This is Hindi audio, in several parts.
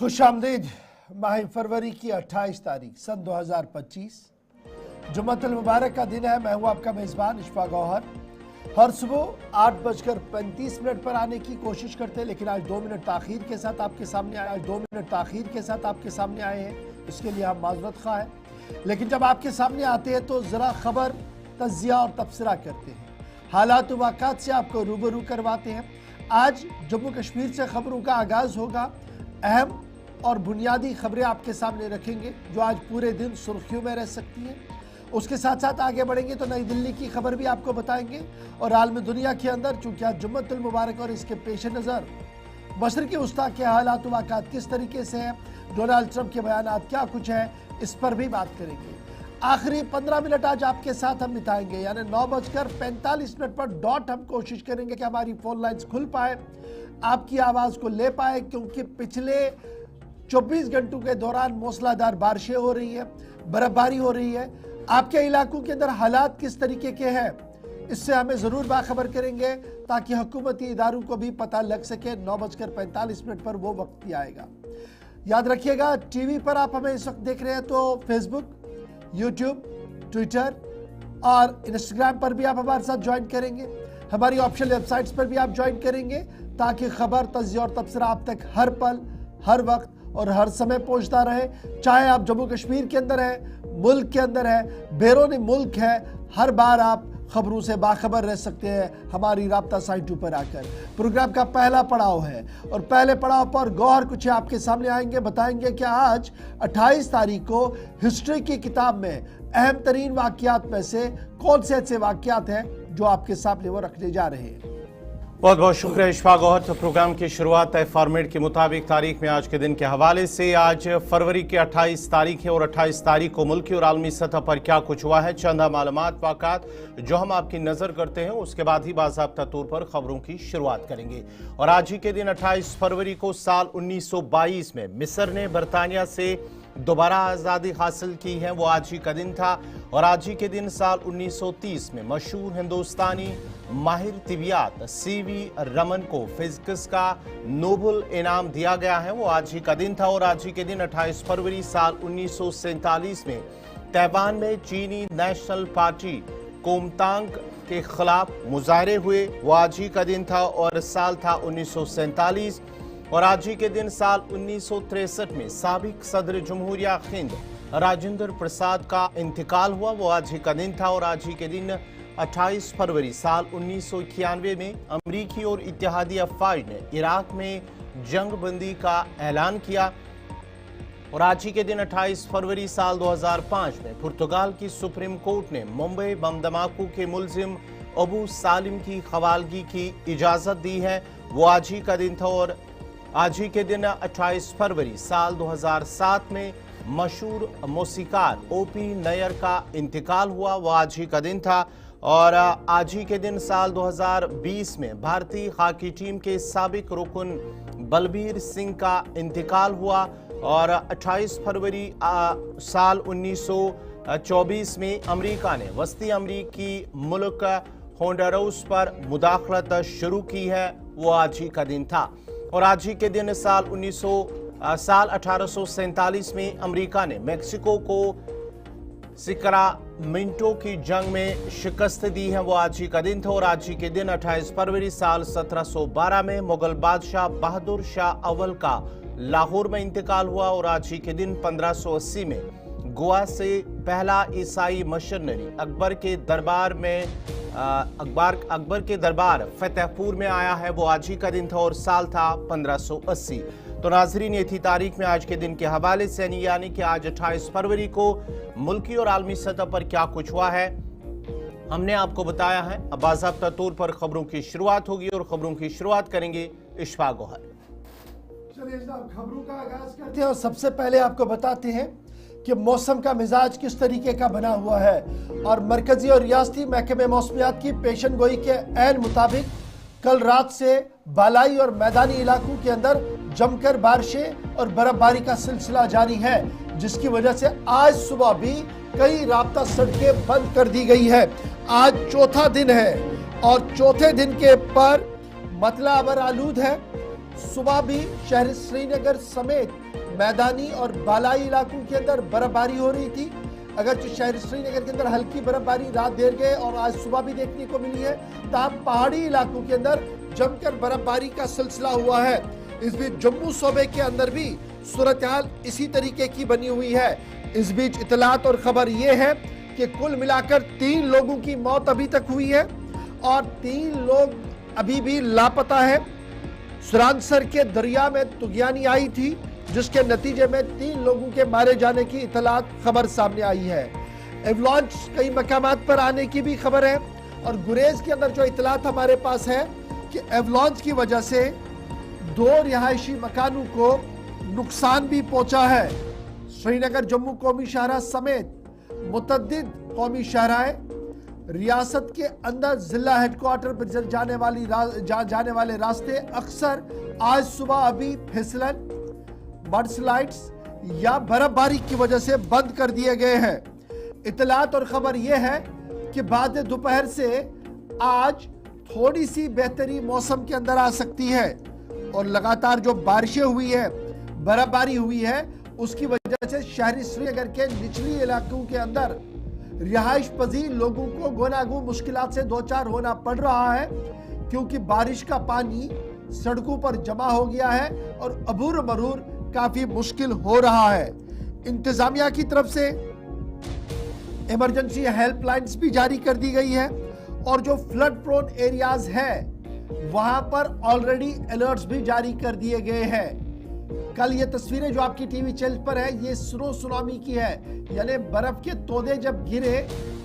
खुशामदीद। माह फरवरी की 28 तारीख सन 2025 जुम्मतुल मुबारक का दिन है। मैं हूं आपका मेज़बान इशफाक गौहर। हर सुबह 8:35 पर आने की कोशिश करते हैं, लेकिन आज 2 मिनट ताख़ीर के साथ आपके सामने आए हैं। इसके लिए हम माज़रत ख़्वाह हैं, लेकिन जब आपके सामने आते हैं तो ज़रा ख़बर तज़िया और तबसरा करते हैं, हालात वाक़ात से आपको रूबरू करवाते हैं। आज जम्मू कश्मीर से ख़बरों का आगाज़ होगा। अहम और बुनियादी खबरें आपके सामने रखेंगे जो आज पूरे दिन सुर्खियों में रह सकती हैं। उसके साथ साथ आगे बढ़ेंगे तो नई दिल्ली की खबर भी आपको बताएंगे, और आलमी दुनिया के अंदर चूँकि आज जुम्मतुल मुबारक और इसके पेश नज़र मशरिक़ी वस्ता के हालात वाक़ात किस तरीके से हैं, डोनाल्ड ट्रंप के बयानात क्या कुछ है, इस पर भी बात करेंगे। आखिरी 15 मिनट आज आपके साथ हम बिताएंगे, यानी 9:45 पर डॉट हम कोशिश करेंगे कि हमारी फ़ोन लाइन्स खुल पाए, आपकी आवाज़ को ले पाए, क्योंकि पिछले 24 घंटों के दौरान मूसलाधार बारिशें हो रही है, बर्फबारी हो रही है। आपके इलाकों के अंदर हालात किस तरीके के हैं, इससे हमें ज़रूर बाखबर करेंगे ताकि हुकूमती इदारों को भी पता लग सके। 9:45 पर वो वक्त भी आएगा। याद रखिएगा, टीवी पर आप हमें इस वक्त देख रहे हैं तो फेसबुक, यूट्यूब, ट्विटर और इंस्टाग्राम पर भी आप हमारे साथ ज्वाइन करेंगे। हमारी ऑफिशियल वेबसाइट्स पर भी आप ज्वाइन करेंगे ताकि खबर, तज़िया और तबसरा आप तक हर पल, हर वक्त और हर समय पहुंचता रहे। चाहे आप जम्मू कश्मीर के अंदर है, मुल्क के अंदर है, बैरून मुल्क है, हर बार आप खबरों से बाखबर रह सकते हैं हमारी राब्ता साइटों पर आकर। प्रोग्राम का पहला पड़ाव है और पहले पड़ाव पर गौहर कुछ आपके सामने आएंगे, बताएंगे कि आज 28 तारीख को हिस्ट्री की किताब में अहम तरीन वाक़यात में से कौन से ऐसे वाक़यात हैं जो आपके सामने वो रखने जा रहे हैं। बहुत बहुत शुक्रिया इशफाक गौहर। तो प्रोग्राम की शुरुआत तय फॉर्मेट के मुताबिक तारीख में आज के दिन के हवाले से। आज फरवरी की 28 तारीख है और 28 तारीख को मुल्की और आलमी सतह पर क्या कुछ हुआ है, चंद मालूमात वाक़ात जो हम आपकी नज़र करते हैं, उसके बाद ही बाज़ाब्ता तौर पर ख़बरों की शुरुआत करेंगे। और आज ही के दिन 28 फरवरी को साल 1922 में मिस्र ने बरतानिया से दोबारा आज़ादी हासिल की है, वो आज ही का दिन था। और आज ही के दिन साल 1930 में मशहूर हिंदुस्तानी माहिर तिबियात CV रमन को फिजिक्स का नोबेल इनाम दिया गया है, वो आज ही का दिन था। और आज ही के दिन 28 फरवरी साल 1947 में ताइवान में चीनी नेशनल पार्टी कोमतांग के खिलाफ मुजाहरे हुए, वो आज ही का दिन था और साल था 1947। और आज ही के दिन साल 1963 में साबिक सदर जमहूरिया हिंद राजेंद्र प्रसाद का इंतकाल हुआ, वो आज ही का दिन था। और आज ही के दिन 28 फरवरी साल 1991 में अमरीकी और इत्तेहादी अफवाज ने इराक में जंग बंदी का ऐलान किया। और आज ही के दिन 28 फरवरी साल 2005 में पुर्तगाल की सुप्रीम कोर्ट ने मुंबई बम धमाकों के मुलजिम अबू सालिम की खवालगी की इजाज़त दी है, वो आज ही का दिन था। और आज ही के दिन 28 फरवरी साल 2007 में मशहूर मौसीकार OP नैयर का इंतकाल हुआ, वो आज ही का दिन था। और आज ही के दिन साल 2020 में भारतीय हॉकी टीम के साबिक रुकन बलबीर सिंह का इंतकाल हुआ। और 28 फरवरी साल 1924 में अमेरिका ने वस्ती अमरीकी मुल्क होंडुरास पर मुदाखलत शुरू की है, वो आज ही का दिन था। और आज ही के दिन साल 1847 में अमेरिका ने मेक्सिको को सिक्रामेंटो की जंग में शिकस्त दी है, वो आज ही का दिन था। और आज ही के दिन 28 फरवरी साल 1712 में मुगल बादशाह बहादुर शाह अव्वल का लाहौर में इंतकाल हुआ। और आज ही के दिन 1580 में गोवा से पहला ईसाई मिशनरी अकबर के दरबार फतेहपुर में आया है, वो आज ही का दिन था और साल था 1580। तो नाजरीन, ये थी तारीख में आज के दिन के हवाले से, यानी कि आज 28 फरवरी को मुल्की और आलमी सतह पर क्या कुछ हुआ है हमने आपको बताया है। अब बाज़ाब्ता तौर पर खबरों की शुरुआत होगी और खबरों की शुरुआत करेंगे इशफाक गौहर। चलिए साहब, खबरों का आगाज करते हैं और सबसे पहले आपको बताते हैं कि मौसम का मिजाज किस तरीके का बना हुआ है। और मरकजी और रियासती महकमे मौसमियात की पेशन गोई के ऐन मुताबिक कल रात से बालाई और मैदानी इलाकों के अंदर जमकर बारिशें और बर्फबारी का सिलसिला जारी है, जिसकी वजह से आज सुबह भी कई राब्ता सड़कें बंद कर दी गई है। आज चौथा दिन है और चौथे दिन के पर मतला अबर आलूद है। सुबह भी शहर श्रीनगर समेत मैदानी और बालाई इलाकों के अंदर बर्फबारी हो रही थी। अगर जो शहर श्रीनगर के अंदर हल्की बर्फबारी रात देर गए और आज सुबह भी देखने को मिली है, तमाम पहाड़ी इलाकों के अंदर जमकर बर्फबारी का सिलसिला हुआ है। इस बीच जम्मू सूबे के अंदर भी सूरत हाल इसी तरीके की बनी हुई है। इस बीच इतलात और खबर यह है कि कुल मिलाकर 3 लोगों की मौत अभी तक हुई है और 3 लोग अभी भी लापता है। सुरानसर के दरिया में तुगयानी आई थी, जिसके नतीजे में 3 लोगों के मारे जाने की इतलात खबर सामने आई है। एवलांच कई मकामात पर आने की भी खबर है और गुरेज के अंदर जो इतलात हमारे पास है कि एवलांच की वजह से 2 रिहायशी मकानों को नुकसान भी पहुंचा है। श्रीनगर जम्मू कौमी शाहराह समेत मुतअद्दिद कौमी शाहराहें, रियासत के अंदर जिला हेडक्वार्टर पर जाने वाले रास्ते अक्सर आज सुबह अभी फिसलन, मडस्लाइड्स या बर्फबारी की वजह से बंद कर दिए गए हैं। इतलात और खबर यह है कि बाद दोपहर से आज थोड़ी सी बेहतरी मौसम के अंदर आ सकती है और लगातार जो बारिशें हुई है, बर्फबारी हुई है, उसकी वजह से शहरी श्रीनगर के निचली इलाकों के अंदर रिहाइश पजीर लोगों को गुनागू मुश्किलात से दो चार होना पड़ रहा है, क्योंकि बारिश का पानी सड़कों पर जमा हो गया है और अबूर मरूर काफी मुश्किल हो रहा है। इंतजामिया की तरफ से इमरजेंसी हेल्पलाइंस भी जारी कर दी गई है और जो फ्लड प्रोन एरियाज है वहां पर ऑलरेडी अलर्ट्स भी जारी कर दिए गए हैं। कल ये तस्वीरें जो आपकी टीवी चैनल पर है, ये स्नो सुनामी की है, यानी बर्फ के तोदे जब गिरे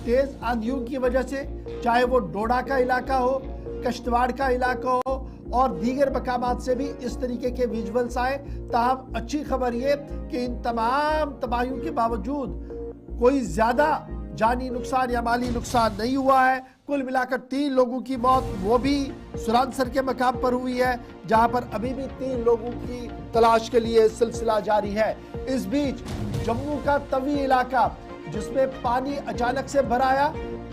तेज आंधियों की वजह से, चाहे वो डोडा का इलाका हो, कश्तवाड़ का इलाका हो और दीगर मकामात से भी इस तरीके के विजुअल्स आए। ताहम अच्छी खबर ये कि इन तमाम तबाहियों के बावजूद कोई ज्यादा जानी नुकसान या माली नुकसान नहीं हुआ है। कुल मिलाकर 3 लोगों की मौत वो भी सुरानसर के मकाम पर हुई है, जहां पर अभी भी 3 लोगों की तलाश के लिए सिलसिला जारी है। इस बीच जम्मू का तवी इलाका, जिसमें पानी अचानक से भर आया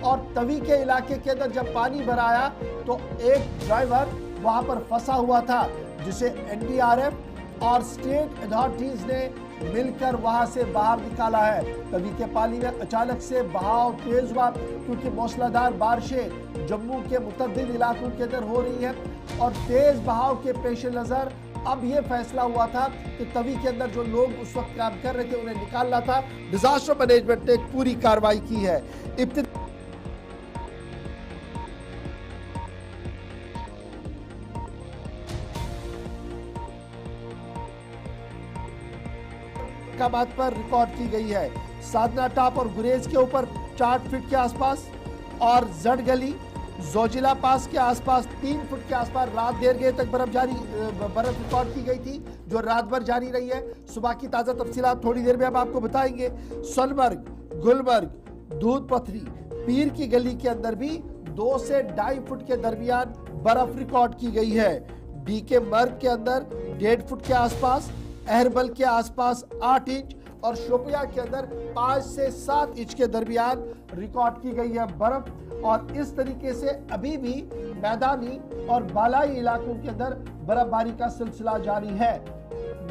और तवी के इलाके के अंदर जब पानी भर आया तो एक ड्राइवर वहां पर फंसा हुआ था, जिसे एनडीआरएफ और स्टेट अथॉरिटीज ने मिलकर वहां से बाहर निकाला है। तवी के पानी में अचानक से बहाव तेज हुआ, क्योंकि मूसलाधार बारिशें जम्मू के मुतअद्दिद इलाकों के अंदर हो रही है और तेज बहाव के पेश नजर अब यह फैसला हुआ था कि तवी के अंदर जो लोग उस वक्त काम कर रहे थे उन्हें निकालना था। डिजास्टर मैनेजमेंट ने एक पूरी कार्रवाई की है। मकामात पर रिकॉर्ड की गई है। साधना टॉप और गुरेज के ऊपर 4 फीट के आसपास और जड़ गली जोजिला पास के आसपास 3 फुट के आसपास रात देर गए तक बर्फ रिकॉर्ड की गई थी, जो रात भर जारी रही है। सुबह की ताज़ा तफसीलात थोड़ी देर में हम आपको बताएंगे। सोनमर्ग, गुलमर्ग, दूध पथरी, पीर की गली के अंदर भी 2 से 2.5 फुट के दरमियान बर्फ रिकॉर्ड की गई है। डी के मर्ग के अंदर 1.5 फुट के आसपास, अहरबल के आसपास 8 इंच और शोपिया के अंदर 5 से 7 इंच के दरमियान रिकॉर्ड की गई है बर्फ। और इस तरीके से अभी भी मैदानी और बालाई इलाकों के अंदर बर्फबारी का सिलसिला जारी है।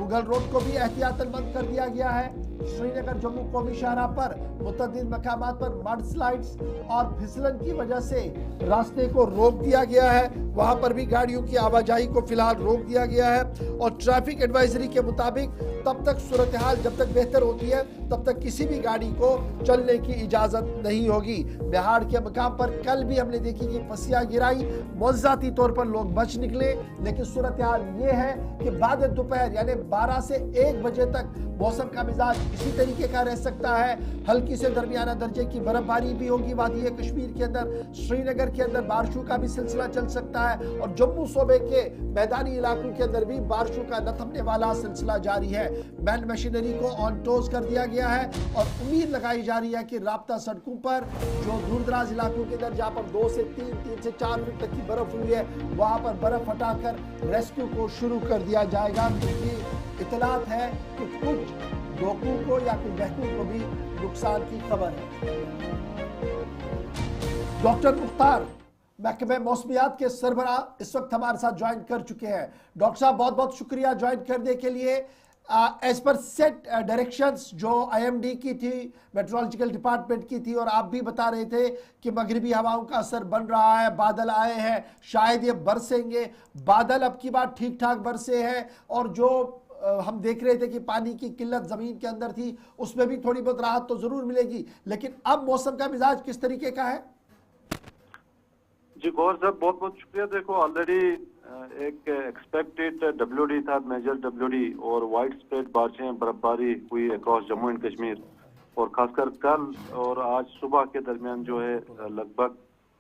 मुगल रोड को भी एहतियातन बंद कर दिया गया है। श्रीनगर जम्मू कौमी शाहराह पर मुतअद्दिद मकामात पर मडस्लाइड्स और फिसलन की वजह से रास्ते को रोक दिया गया है। वहां पर भी गाड़ियों की आवाजाही को फिलहाल रोक दिया गया है और ट्रैफिक एडवाइजरी के मुताबिक तब तक सूरत हाल जब तक बेहतर होती है तब तक किसी भी गाड़ी को चलने की इजाजत नहीं होगी। बिहार के मकाम पर कल भी हमने देखी कि पसिया गिराई, मौजाती तौर पर लोग बच निकले, लेकिन सूरत हाल ये है कि बाद दोपहर यानी 12 से 1 बजे तक मौसम का मिजाज इसी तरीके का रह सकता है। हल्की से दरमियाना दर्जे की बर्फबारी भी होगी वादी कश्मीर के अंदर, श्रीनगर के अंदर बारिशों का भी सिलसिला चल सकता है और जम्मू सूबे के मैदानी इलाकों के अंदर भी बारिशों का न थमने वाला सिलसिला जारी है। मैन मशीनरी को ऑन टोज कर दिया गया है और उम्मीद लगाई जा रही है कि राब्ता सड़कों पर जो दूर दराज इलाकों के अंदर जहाँ पर 2 से 3 से 4 फीट तक की बर्फ हुई है वहां पर बर्फ हटाकर रेस्क्यू को शुरू कर दिया जाएगा, क्योंकि इतलात है कि कुछ लोगों को या कुछ बहनों को भी नुकसान की खबर है। डॉक्टर मुख्तार महकमे मौसमियात के सरबराह इस वक्त हमारे साथ ज्वाइन कर चुके हैं। डॉक्टर साहब बहुत बहुत शुक्रिया ज्वाइन करने के लिए। एज पर सेट डायरेक्शंस जो आईएमडी की थी, मेट्रोलॉजिकल डिपार्टमेंट की थी, और आप भी बता रहे थे कि मगरिबी हवाओं का असर बन रहा है, बादल आए हैं, शायद ये बरसेंगे। बादल अब की बात ठीक ठाक बरसे हैं, और जो हम देख रहे थे कि पानी की किल्लत ज़मीन के अंदर थी, उसमें भी थोड़ी बहुत राहत तो ज़रूर मिलेगी। लेकिन अब मौसम का मिजाज किस तरीके का है? जी गौर साहब, बहुत बहुत शुक्रिया। देखो, ऑलरेडी एक एक्सपेक्टेड डब्ल्यूडी था, मेजर डब्ल्यूडी, और वाइड स्प्रेड बारिशें, बर्फबारी हुई अक्रॉस जम्मू एंड कश्मीर, और खासकर कल और आज सुबह के दरमियान जो है लगभग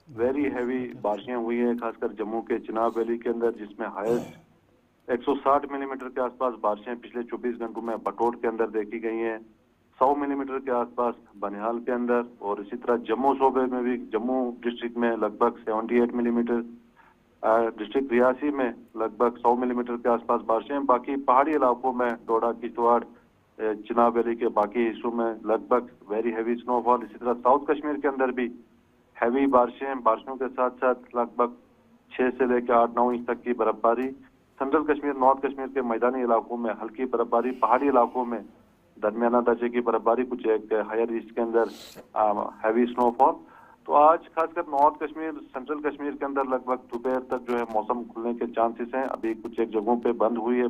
वेरी हैवी बारिशें हुई है, खासकर जम्मू के चिनाब वैली के अंदर, जिसमें हाईएस्ट 160 मिलीमीटर के आसपास बारिशें पिछले 24 घंटों में बटोट के अंदर देखी गई हैं, 100 मिलीमीटर के आसपास बनिहाल के अंदर, और इसी तरह जम्मू सूबे में भी, जम्मू डिस्ट्रिक्ट में लगभग 78 मिलीमीटर, डिस्ट्रिक्ट रियासी में लगभग 100 मिलीमीटर के आसपास बारिशें। बाकी पहाड़ी इलाकों में डोडा, किश्तवाड़, चिनाब वैली के बाकी हिस्सों में लगभग वेरी हैवी स्नोफॉल। इसी तरह साउथ कश्मीर के अंदर भी हैवी बारिशें, बारिशों के साथ साथ लगभग 6 से लेकर 8-9 इंच तक की बर्फबारी। सेंट्रल कश्मीर, नॉर्थ कश्मीर के मैदानी इलाकों में हल्की बर्फबारी, पहाड़ी इलाकों में दरमियाना दर्जे की बर्फबारी, कुछ एक हायर ईस्ट के अंदर हैवी स्नोफॉल। तो आज खासकर नॉर्थ कश्मीर, सेंट्रल कश्मीर के अंदर लगभग दोपहर तक जो है मौसम खुलने के चांसेस हैं। अभी कुछ एक जगहों पे बंद हुई है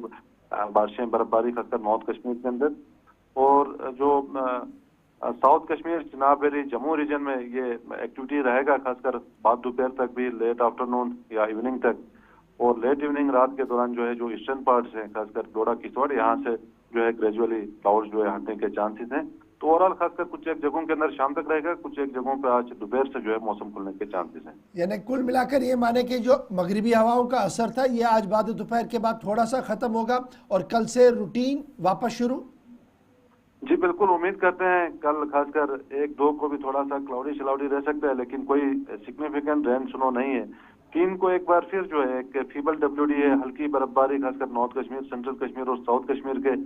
बारिशें, बर्फबारी, खासकर नॉर्थ कश्मीर के अंदर। और जो south Kashmir, Chenab valley, Jammu region में ये एक्टिविटी रहेगा, खासकर बाद दोपहर तक भी, लेट आफ्टरनून या इवनिंग तक, और लेट इवनिंग रात के दौरान जो है जो ईस्टर्न पार्ट्स हैं, खासकर डोडा, किश्तवाड़, यहाँ से जो है ग्रेजुअली क्लाउड्स जो है हटने के चांसेस हैं। तो ओवरऑल खासकर कुछ एक जगहों के अंदर शाम तक रहेगा, कुछ एक जगहों पे आज दोपहर से जो है मौसम खुलने के चांसेस हैं। यानी कुल मिलाकर ये माने कि जो मगरिबी हवाओं का असर था, ये आज बाद दोपहर के बाद थोड़ा सा खत्म होगा, और कल से रूटीन वापस शुरू। जी बिल्कुल, उम्मीद करते हैं कल खासकर 1-2 को भी थोड़ा सा क्लाउडी शलाउडी रह सकता है, लेकिन कोई सिग्निफिकेंट रेन स्नो नहीं है। 3 को एक बार फिर जो है एक फीबल डब्ल्यूडी है, हल्की बर्फबारी, खासकर नॉर्थ कश्मीर, सेंट्रल कश्मीर और साउथ कश्मीर के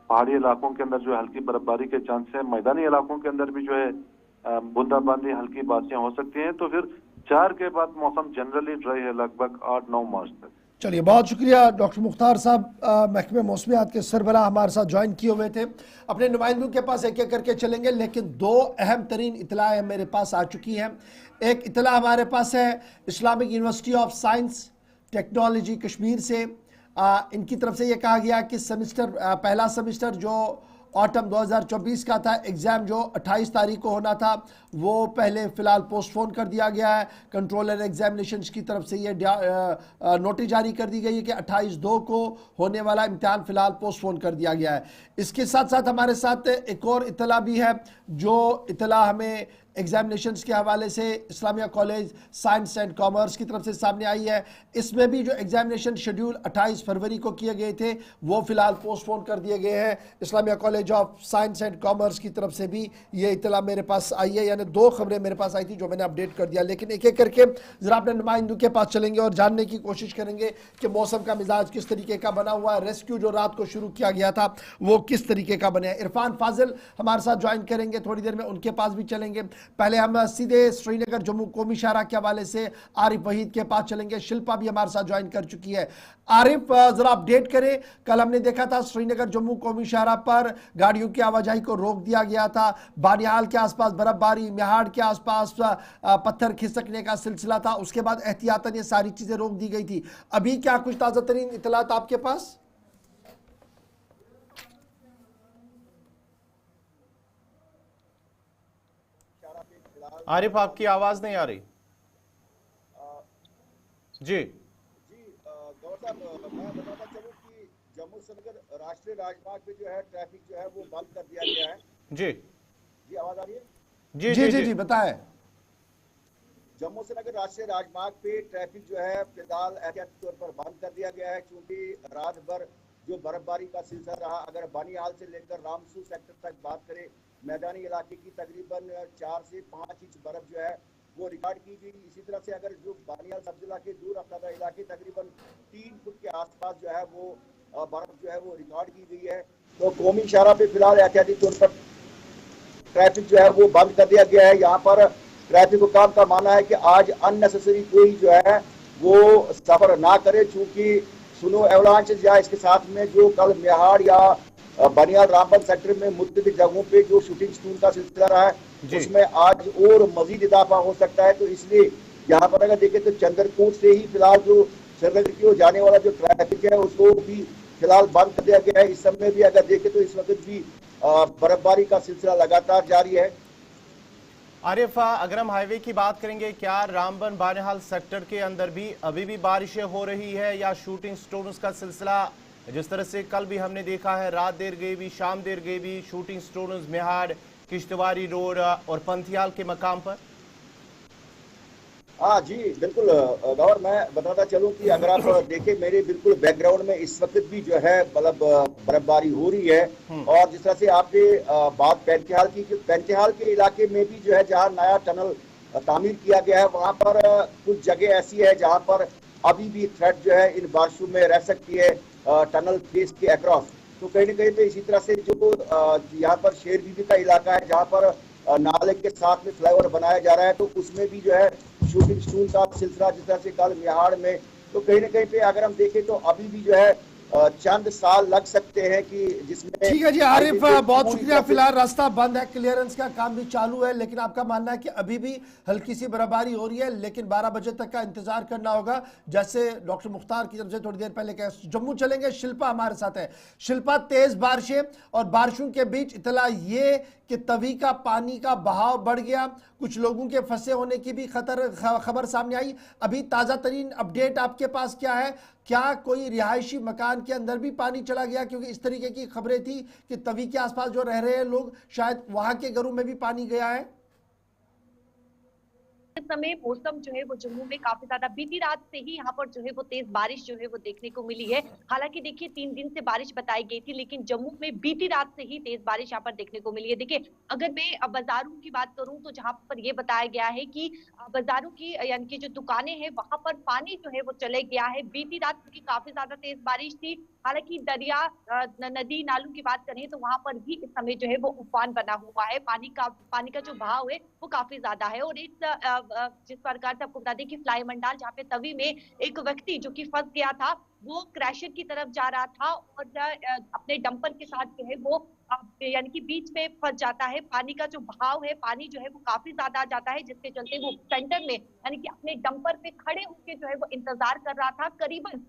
पहाड़ी इलाकों के अंदर जो है हल्की बर्फबारी के चांसेस हैं। मैदानी इलाकों के अंदर भी जो है बूंदाबांदी, हल्की बारिशें हो सकती हैं। तो फिर 4 के बाद मौसम जनरली ड्राई है लगभग 8-9 मार्च तक। चलिए, बहुत शुक्रिया डॉक्टर मुख्तार साहब, महकमे मौसमियात के सरबराह हमारे साथ ज्वाइन किए हुए थे। अपने नुमाइंदों के पास एक एक करके चलेंगे, लेकिन 2 अहम तरीन इतलाएँ मेरे पास आ चुकी हैं। एक इतला हमारे पास है Islamic university of science technology Kashmir से। इनकी तरफ से ये कहा गया कि सेमिस्टर, पहला सेमिस्टर जो ऑटम 2024 का था, एग्ज़ाम जो 28 तारीख को होना था, वो पहले फ़िलहाल पोस्टपोन कर दिया गया है। कंट्रोलर एग्जामिनेशंस की तरफ से ये नोटिस जारी कर दी गई है कि 28/2 को होने वाला इम्तिहान फ़िलहाल पोस्टपोन कर दिया गया है। इसके साथ साथ हमारे साथ एक और इतला भी है, जो इतला हमें एग्जामिनेशंस के हवाले से Islamia college science and commerce की तरफ से सामने आई है। इसमें भी जो एग्जामिनेशन शेड्यूल 28 फरवरी को किए गए थे, वो फ़िलहाल पोस्टपोन कर दिए गए हैं। Islamia college of science and commerce की तरफ से भी ये इतला मेरे पास आई है, यानी 2 खबरें मेरे पास आई थी जो मैंने अपडेट कर दिया। लेकिन एक एक करके ज़रा अपने नुमाइंदों के पास चलेंगे और जानने की कोशिश करेंगे कि मौसम का मिजाज किस तरीके का बना हुआ है। रेस्क्यू जो रात को शुरू किया गया था, वो किस तरीके का बने। इरफान फाजिल हमारे साथ ज्वाइन करेंगे, थोड़ी देर में उनके पास भी चलेंगे। पहले हम सीधे श्रीनगर जम्मू कौमी शाहरा के हवाले से आरिफ वहीद के पास चलेंगे। शिल्पा भी हमारे साथ ज्वाइन कर चुकी है। आरिफ, जरा अपडेट करें, कल हमने देखा था श्रीनगर जम्मू कौमी शाहरा पर गाड़ियों की आवाजाही को रोक दिया गया था। बानिहाल के आसपास बर्फबारी, मिहाड़ के आसपास पत्थर खिसकने का सिलसिला था, उसके बाद एहतियातन ये सारी चीजें रोक दी गई थी। अभी क्या कुछ ताजा तरीन इतलात आपके पास? आरिफ, आपकी आवाज नहीं आ रही। जी गौर साहब, मैं बताता चलूं कि जम्मू श्रीनगर राष्ट्रीय राजमार्ग पे जो है ट्रैफिक जो है वो बंद कर दिया गया है। जी आवाज आ रही है? जी जी जी, जी बताएं। जम्मू श्रीनगर राष्ट्रीय राजमार्ग पे ट्रैफिक जो है फिलहाल एहतियाती तौर पर बंद कर दिया गया है, क्योंकि रात भर जो बर्फबारी का सिलसिला रहा। अगर बानिहाल से लेकर रामसू सेक्टर तक बात करें, मैदानी इलाके की तकरीबन 4 से 5 इंच बर्फ जो है वो रिकॉर्ड की गई। इसी तरह से अगर जो बानिहाल सब जिला के दूर अफ्तादा इलाके तकरीबन 3 फुट के आसपास जो है वो बर्फ जो है वो रिकॉर्ड की गई है। तो कौमी शाहरा पे फिलहाल एहतियाती तौर पर ट्रैफिक जो है वो बंद कर दिया गया है। यहाँ पर ट्रैफिक हुकाम का मानना है कि आज अननेसेसरी कोई जो है वो सफर ना करे, चूंकि स्नो एवलांच या इसके साथ में जो कल मिहाड़ या बनियाल रामबन सेक्टर में मुख्तलिफ जगहों पे जो शूटिंग स्टून का सिलसिला रहा है उसमें आज और मजीद इजाफा हो सकता है। तो इसलिए यहाँ पर अगर देखें तो चंद्रकोट से ही फिलहाल जो श्रीनगर की ओर जाने वाला जो ट्रैफिक है उसको भी फिलहाल बंद कर दिया गया है। इस समय भी अगर देखें तो इस वक्त भी बर्फबारी का सिलसिला लगातार जारी है। आरिफ, अगर हम हाईवे की बात करेंगे, क्या रामबन बानिहाल सेक्टर के अंदर भी अभी भी बारिशें हो रही है या शूटिंग स्टोन्स का सिलसिला जिस तरह से कल भी हमने देखा है, रात देर गई भी शाम देर गई भी शूटिंग स्टोन्स मेहाड़ किश्तवाड़ी रोड और पंथियाल के मकाम पर? हाँ जी बिल्कुल गौर, मैं बताता चलूं कि अगर आप देखें मेरे बिल्कुल बैकग्राउंड में इस वक्त भी जो है मतलब बर्फबारी हो रही है। और जिस तरह से आपने बात पैंतीहाल की, पैंतीहाल के इलाके में भी जो है जहाँ नया टनल तामीर किया गया है वहाँ पर कुछ जगह ऐसी है जहाँ पर अभी भी थ्रेट जो है इन बारिशों में रह सकती है टनल फेस के अक्रॉस। तो कहीं ना कहीं पे इसी तरह से जो यहाँ पर शेर बीबी का इलाका है जहाँ पर नाले के साथ में फ्लाईओवर बनाया जा रहा है, तो उसमें भी जो है शूटिंग स्टून का सिलसिला जिस तरह से कल मेहाड़ में, तो कहीं ना कहीं पे अगर हम देखें तो अभी भी जो है चंद साल लग सकते हैं कि जिसमें। ठीक है जी आरिफ, बहुत शुक्रिया। फिलहाल रास्ता बंद है, क्लियरेंस का काम भी चालू है, लेकिन आपका मानना है कि अभी भी हल्की सी बर्फबारी हो रही है, लेकिन 12 बजे तक का इंतजार करना होगा। जैसे डॉक्टर मुख्तार की तरफ से थोड़ी देर पहले कहा। जम्मू चलेंगे, शिल्पा हमारे साथ है। शिल्पा, तेज बारिशें और बारिशों के बीच इतला ये कि तवी का पानी का बहाव बढ़ गया, कुछ लोगों के फंसे होने की भी खबर सामने आई। अभी ताज़ा तरीन अपडेट आपके पास क्या है? क्या कोई रिहायशी मकान के अंदर भी पानी चला गया? क्योंकि इस तरीके की खबरें थी कि तवी के आसपास जो रह रहे हैं लोग, शायद वहां के घरों में भी पानी गया है। इस समय मौसम जो है वो जम्मू में काफी ज्यादा, बीती रात से ही यहाँ पर जो है वो तेज बारिश जो है वो देखने को मिली है। हालांकि देखिए 3 दिन से बारिश बताई गई थी, लेकिन जम्मू में बीती रात से ही तेज बारिश यहाँ पर देखने को मिली है। देखिए अगर मैं बाजारों की बात करूं तो जहाँ पर ये बताया गया है कि बाजारों की यानी कि जो दुकानें हैं वहां पर पानी जो है वो चले गया है। बीती रात की काफी ज्यादा तेज बारिश थी। हालांकि दरिया नदी नालों की बात करें तो वहां पर भी इस समय जो है वो उफान बना हुआ है। पानी का जो बहाव है वो काफी ज्यादा है। और जिस प्रकार से आपको बता दें कि फ्लाई मंडाल जहाँ पे तवी में एक व्यक्ति जो कि फंस गया था, वो क्रैशर की तरफ जा रहा था और अपने डंपर के साथ जो है वो यानी कि बीच में फंस जाता है। पानी का जो बहाव है, पानी जो है वो काफी ज्यादा आ जाता है, जिसके चलते वो सेंटर में यानी कि अपने डंपर पे खड़े होकर जो है वो इंतजार कर रहा था। करीबन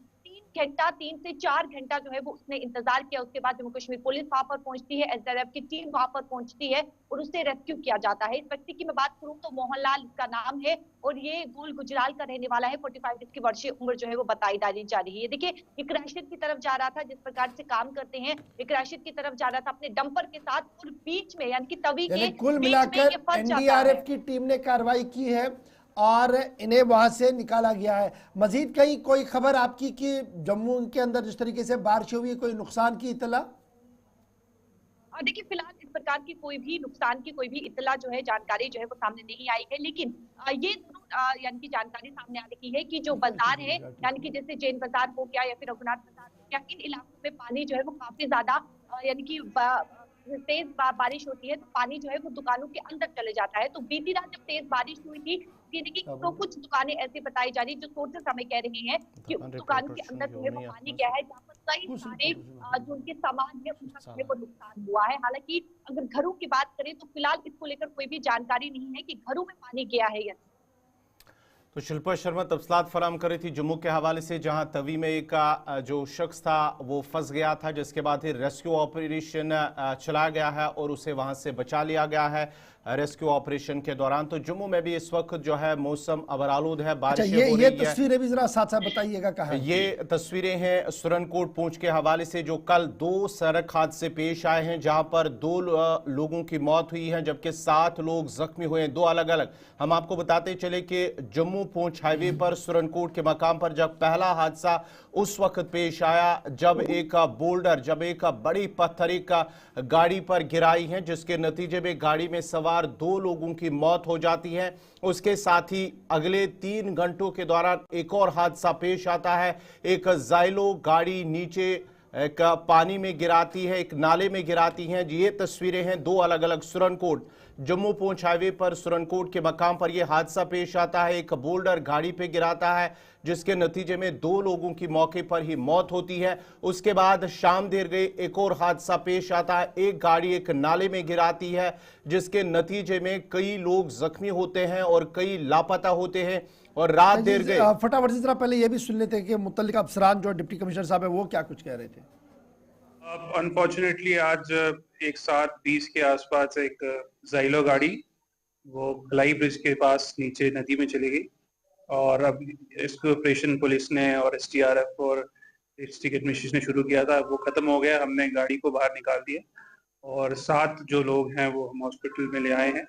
3 से 4 घंटा जो है वो उसने इंतजार किया। उसके बाद जम्मू कश्मीर पुलिस वहां पर पहुंचती है, एसडीआरएफ की टीम वहां पर पहुंचती है और उससे रेस्क्यू किया जाता है। इस व्यक्ति की मैं बात करूं तो मोहनलाल इसका नाम है और ये गोल गुजराल का रहने वाला है। 45 इसकी वर्षीय उम्र जो है वो बताई जा रही है। देखिए एक राशिद की तरफ जा रहा था, जिस प्रकार से काम करते हैं, एक राशिद की तरफ जा रहा था अपने डंपर के साथ और बीच में यानी कि तवी के कुल मिलाकर एनडीआरएफ की टीम ने कार्रवाई की है और इन्हें वहां से निकाला गया है। मजीद कहीं कोई खबर आपकी कि जम्मू के अंदर जिस तरीके से बारिश हुई, कोई नुकसान की इतला? देखिए फिलहाल इस प्रकार की कोई भी नुकसान की कोई भी इतला जो है, जानकारी जो है वो सामने नहीं आई है। लेकिन ये जरूर यानी कि जानकारी सामने आ रही है कि जो बाजार है यानी कि जैसे जैन बाजार हो गया या फिर रघुनाथ बाजार हो गया, इन इलाकों में पानी जो है वो काफी ज्यादा यानी कि तेज बारिश होती है तो पानी जो है वो दुकानों के अंदर चले जाता है। तो बीती रात जब तेज बारिश हुई थी तो कुछ दुकानें ऐसी बताई जा रही, जो सोर्सेस हमें कह रहे हैं कि उस दुकान के अंदर जो है वो पानी गया है, जहाँ पर कई सारे जो उनके सामान है उनका जो है वो नुकसान हुआ है। हालांकि अगर घरों की बात करें तो फिलहाल इसको लेकर कोई भी जानकारी नहीं है कि घरों में पानी गया है या। तो शिल्पा शर्मा तफसीलात फराम कर रही थी जम्मू के हवाले से, जहां तवी में एक जो शख्स था वो फंस गया था, जिसके बाद ही रेस्क्यू ऑपरेशन चलाया गया है और उसे वहां से बचा लिया गया है रेस्क्यू ऑपरेशन के दौरान। तो जम्मू में भी इस वक्त जो है मौसम अबरालूद है, बारिश हो रही है। ये तस्वीरें भी जरा साथ साथ बताइएगा कहाँ? ये तस्वीरें हैं सुरनकोट पूंछ के हवाले से, जो कल 2 सड़क हादसे पेश आए हैं, जहां पर 2 लोगों की मौत हुई है जबकि 7 लोग जख्मी हुए हैं, 2 अलग अलग। हम आपको बताते चले कि जम्मू पूंछ हाईवे पर सुरनकोट के मकाम पर जब पहला हादसा उस वक्त पेश आया जब एक बोल्डर, जब एक बड़ी पत्थर एक गाड़ी पर गिराई है, जिसके नतीजे में गाड़ी में सवार 2 लोगों की मौत हो जाती है। उसके साथ ही अगले 3 घंटों के दौरान एक और हादसा पेश आता है। एक जाइलो गाड़ी नीचे एक पानी में गिराती है, एक नाले में गिराती हैं। ये तस्वीरें हैं 2 अलग अलग सुरनकोट जम्मू पूंछ हाईवे पर सुरनकोट के मकाम पर यह हादसा पेश आता है। एक बोल्डर गाड़ी पे गिराता है जिसके नतीजे में 2 लोगों की मौके पर ही मौत होती है। उसके बाद शाम देर गए एक और हादसा पेश आता है। एक गाड़ी एक नाले में गिराती है जिसके नतीजे में कई लोग जख्मी होते हैं और कई लापता होते हैं और रात देर गए। फटाफट से जरा पहले यह भी सुन लेते हैं कि मुतल्लिक अफसरान जो डिप्टी कमिश्नर साहब है वो क्या कुछ कह रहे थे। अनफॉर्चुनेटली आज 1:20 के आसपास एक ज़ाइलो गाड़ी वो कलाई ब्रिज के पास नीचे नदी में चली गई और अब इसको ऑपरेशन पुलिस ने और STRF और डिस्ट्रिक्ट एडमिनिस्ट्रेशन ने शुरू किया था। वो खत्म हो गया, हमने गाड़ी को बाहर निकाल दिया और 7 जो लोग हैं वो हम हॉस्पिटल में ले आए हैं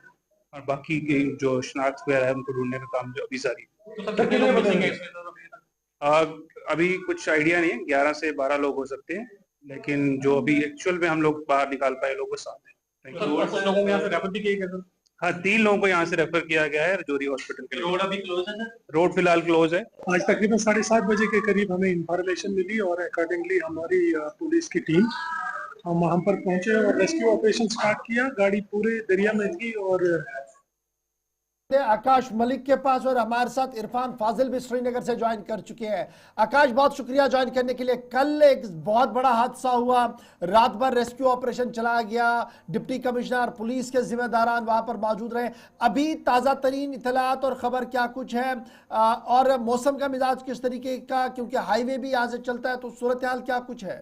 और बाकी की जो शनाख्त वगैरह है उनको ढूंढने का काम जो अभी जारी है। अभी कुछ आइडिया नहीं है, 11 से 12 लोग हो सकते हैं, लेकिन जो अभी एक्चुअल में हम लोग बाहर निकाल पाए लोगों 7 हैं। लोगों को यहाँ से रेफर भी किया गया। हाँ, 3 लोगों को यहाँ से रेफर किया गया है रजौरी हॉस्पिटल के लिए। रोड अभी क्लोज है सर? रोड फिलहाल क्लोज है। आज तकरीबन 7:30 बजे के करीब हमें इंफॉर्मेशन मिली और अकॉर्डिंगली हमारी पुलिस की टीम हम वहाँ पर पहुंचे और रेस्क्यू ऑपरेशन स्टार्ट किया। गाड़ी पूरे दरिया में थी और आकाश मलिक के पास और हमारे साथ इरफान फाजिल भी श्रीनगर से ज्वाइन कर चुके हैं। आकाश, बहुत शुक्रिया ज्वाइन करने के लिए। कल एक बहुत बड़ा हादसा हुआ, रात भर रेस्क्यू ऑपरेशन चलाया गया, डिप्टी कमिश्नर पुलिस के जिम्मेदारान वहां पर मौजूद रहे। अभी ताज़ा तरीन इतलात और खबर क्या कुछ है और मौसम का मिजाज किस तरीके का, क्योंकि हाईवे भी यहाँ से चलता है, तो सूरत हाल क्या कुछ है?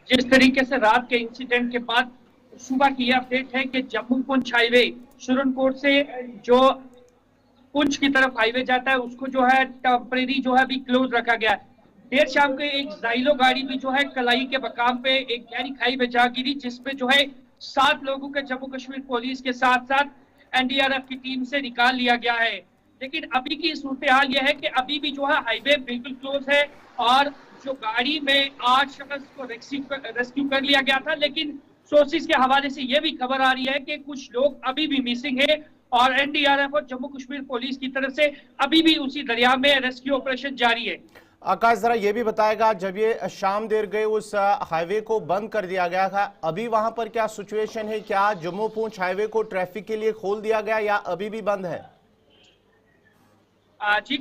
जिस तरीके से रात के इंसिडेंट के बाद सुबह की यह अपडेट है कि जम्मू पुंछ हाईवे सुरनकोट से जो पुंछ की तरफ हाईवे जाता है उसको जो है टेम्परेरी जो है अभी क्लोज रखा गया है। देर शाम को एक ज़ाइलो गाड़ी भी जो है कलाई के मकाम पे एक गहरी खाई में जा गिरी जिसपे जो है 7 लोगों के जम्मू कश्मीर पुलिस के साथ साथ NDRF की टीम से निकाल लिया गया है। लेकिन अभी की सूरत हाल यह है कि अभी भी जो है हाईवे बिल्कुल क्लोज है और जो गाड़ी में 8 शख्स को रेस्क्यू कर लिया गया था, लेकिन सोर्सेज के हवाले से यह भी खबर आ रही है कि कुछ लोग अभी भी मिसिंग है और NDRF और जम्मू कश्मीर पुलिस की तरफ से अभी भी उसी दरिया में रेस्क्यू ऑपरेशन जारी है। आकाश, जरा ये भी बताएगा, जब ये शाम देर गए उस हाईवे को बंद कर दिया गया था, अभी वहां पर क्या सिचुएशन है? क्या जम्मू पूंछ हाईवे को ट्रैफिक के लिए खोल दिया गया या अभी भी बंद है? जी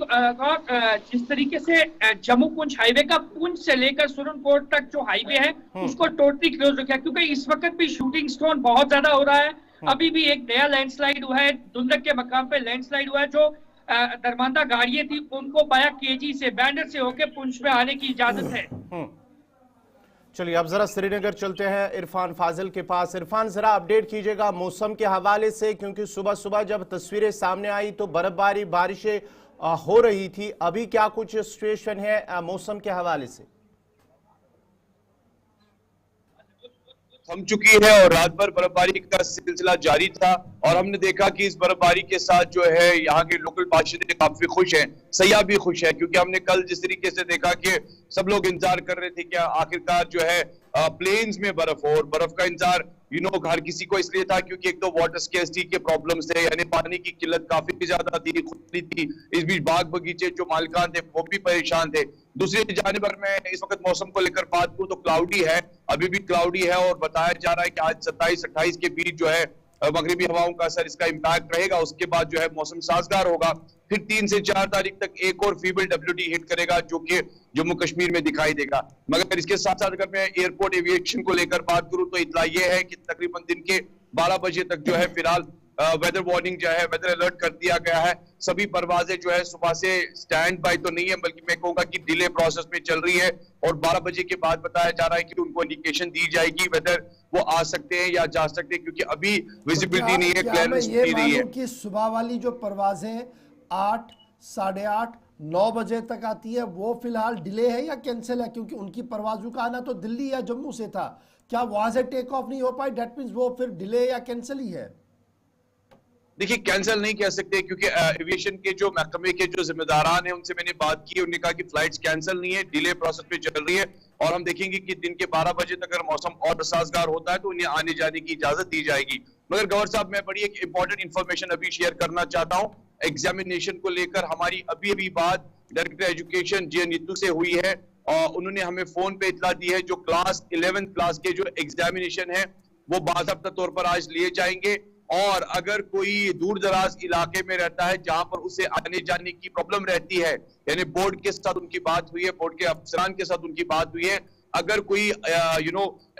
जिस तरीके से जम्मू पुंछ हाईवे का पुंछ से लेकर सुरनकोट तक जो हाईवे है उसको टोटली क्लोज रखा है, क्योंकि इस वक्त भी शूटिंग स्टोन बहुत ज्यादा हो रहा है। अभी भी एक नया लैंडस्लाइड हुआ है, दुंदक के मकाम पे लैंडस्लाइड हुआ है। जो दरमांदा गाड़ियां थी उनको बाया केजी से बैंडर से होकर पुंछ में आने की इजाजत है। चलिए अब जरा श्रीनगर चलते हैं इरफान फाजिल के पास। इरफान, जरा अपडेट कीजिएगा मौसम के हवाले से, क्योंकि सुबह सुबह जब तस्वीरें सामने आई तो बर्फबारी बारिशें हो रही थी। अभी क्या कुछ सिचुएशन है मौसम के हवाले से? थम चुकी है और रात भर बर्फबारी का सिलसिला जारी था और हमने देखा कि इस बर्फबारी के साथ जो है यहाँ के लोकल बाशिंदे काफी खुश हैं, सयाह भी खुश है, क्योंकि हमने कल जिस तरीके से देखा कि सब लोग इंतजार कर रहे थे कि आखिरकार जो है प्लेन्स में बर्फ हो, और बर्फ का इंतजार हर किसी को इसलिए था क्योंकि एक तो वाटर स्केर्सिटी के प्रॉब्लम्स थे, यानी पानी की किल्लत काफी ज्यादा थी, खुली थी। इस बीच बाग बगीचे जो मालिकान थे वो भी परेशान थे। दूसरी जानिब पर मैं इस वक्त मौसम को लेकर बात करूं तो क्लाउडी है, अभी भी क्लाउडी है और बताया जा रहा है कि आज 27-28 के बीच जो है मगरिबी हवाओं का असर, इसका इम्पैक्ट रहेगा। उसके बाद जो है मौसम साजगार होगा। फिर 3 से 4 तारीख तक एक और फीबल WD हिट करेगा जो कि जम्मू कश्मीर में दिखाई देगा। मगर इसके साथ साथ अगर मैं एयरपोर्ट एविएशन को लेकर बात करूं तो इतला यह है कि तकरीबन दिन के 12 बजे तक जो है फिलहाल वेदर वार्निंग जो है, वेदर अलर्ट कर दिया गया है। सभी परवाजें जो है सुबह से स्टैंड बाय तो नहीं है, बल्कि मैं कहूंगा कि डिले प्रोसेस में चल रही है और 12 बजे के बाद बताया जा रहा है कि उनको इंडिकेशन दी जाएगी वेदर वो आ सकते हैं या जा सकते हैं, क्योंकि अभी विजिबिलिटी नहीं है, क्लियरेंस नहीं है। कि सुबह वाली जो परवाजें 8, 8:30, 9 बजे तक आती है वो फिलहाल डिले है या कैंसिल है? क्योंकि उनकी परवाजों का आना तो दिल्ली या जम्मू से था, क्या वहां से टेक ऑफ नहीं हो पाई? डेट मींस वो फिर डिले या कैंसिल ही है? देखिए, कैंसिल नहीं कह सकते क्योंकि एविएशन के जो महकमे के जो जिम्मेदारान हैं उनसे मैंने बात की, उन्होंने कहा कि फ्लाइट्स कैंसिल नहीं है, डिले प्रोसेस पे चल रही है और हम देखेंगे कि दिन के 12 बजे तक अगर मौसम और साजगार होता है तो उन्हें आने जाने की इजाजत दी जाएगी। मगर गौर साहब, मैं बड़ी एक इंपॉर्टेंट इंफॉर्मेशन अभी शेयर करना चाहता हूँ। एग्जामिनेशन को लेकर हमारी अभी बात डायरेक्टर एजुकेशन जे नीतू से हुई है और उन्होंने हमें फोन पे इतला दी है जो क्लास 11th क्लास के जो एग्जामिनेशन है वो बाज़ाब्ता तौर पर आज लिए जाएंगे। और अगर कोई दूर दराज इलाके में रहता है जहां पर उसे आने जाने की प्रॉब्लम रहती है, यानी बोर्ड के साथ उनकी बात हुई है, बोर्ड के अफसरान के साथ उनकी बात हुई है, अगर कोई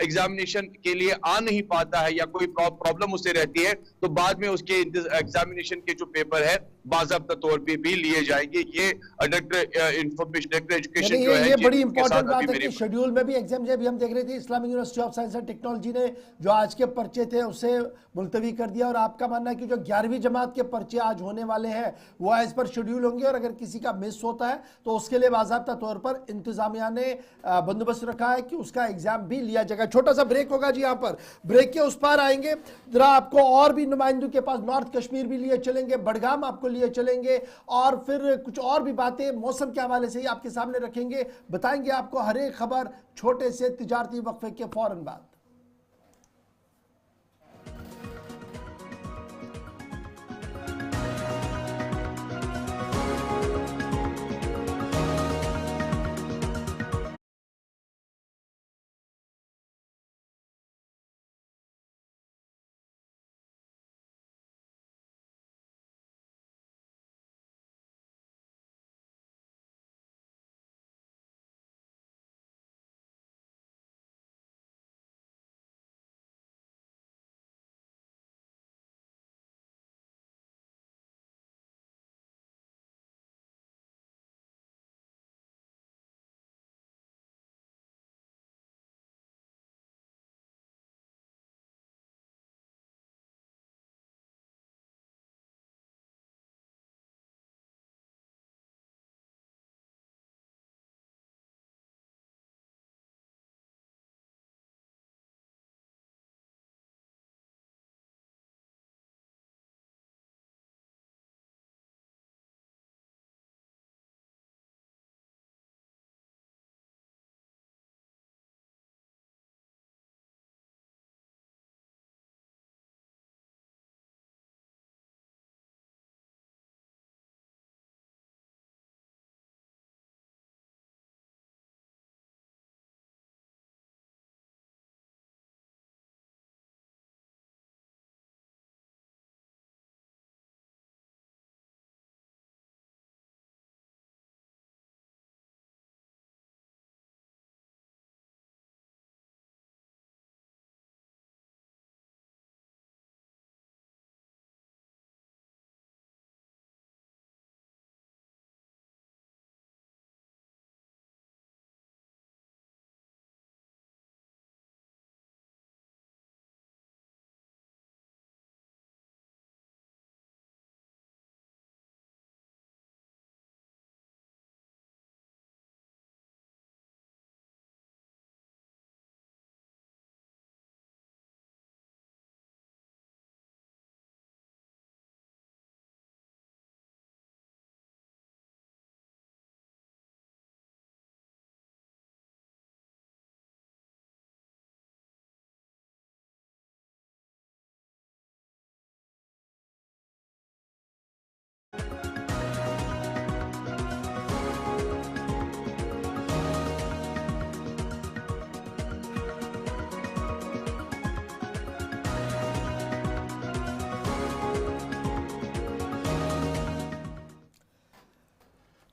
एग्जामिनेशन के लिए आ नहीं पाता है या कोई प्रॉब्लम उसे रहती है तो बाद में उसके एग्जामिनेशन के जो पेपर है बाज़ाब्ता तौर पे भी लिए जाएंगे। ये डायरेक्टर इंफॉर्मेशन डायरेक्टर एजुकेशन जो है ये बड़ी इंपॉर्टेंट बात है कि शेड्यूल में भी एग्जाम भी हम देख रहे थे, Islamic university of science and technology ने जो आज के पर्चे थे उसे मुलतवी कर दिया। और आपका मानना है कि जो 11वीं जमात के पर्चे आज होने वाले हैं वो एज पर शेड्यूल होंगे और अगर किसी का मिस होता है तो उसके लिए बाज़ाब्ता तौर पर इंतजामिया ने बंदोबस्त रखा है कि उसका एग्जाम भी लिया जाएगा। छोटा सा ब्रेक होगा जी, यहाँ पर ब्रेक के उस पार आएंगे जरा आपको और भी नुमाइंदों के पास नॉर्थ कश्मीर भी लिए चलेंगे, बडगाम आपको लिए चलेंगे और फिर कुछ और भी बातें मौसम के हवाले से ही आपके सामने रखेंगे, बताएंगे आपको हर एक खबर छोटे से तिजारती वक्फे के फौरन बाद।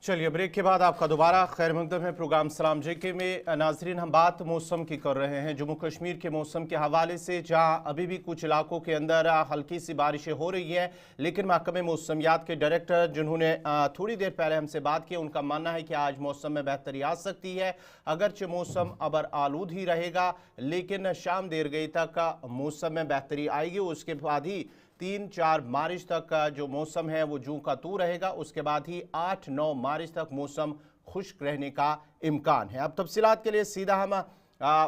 चलिए ब्रेक के बाद आपका दोबारा खैर मकदम है प्रोग्राम सलाम जेके में। नाजरीन, हम बात मौसम की कर रहे हैं, जम्मू कश्मीर के मौसम के हवाले से, जहां अभी भी कुछ इलाकों के अंदर हल्की सी बारिशें हो रही है, लेकिन महकमे मौसमियात के डायरेक्टर जिन्होंने थोड़ी देर पहले हमसे बात की, उनका मानना है कि आज मौसम में बेहतरी आ सकती है। अगरचे मौसम अबर आलूद ही रहेगा लेकिन शाम देर गई तक मौसम में बेहतरी आएगी। उसके बाद ही 3-4 मार्च तक का जो मौसम है वो जूं का तू रहेगा। उसके बाद ही 8-9 मार्च तक मौसम खुश्क रहने का इम्कान है। अब तफसीलात के लिए सीधा हम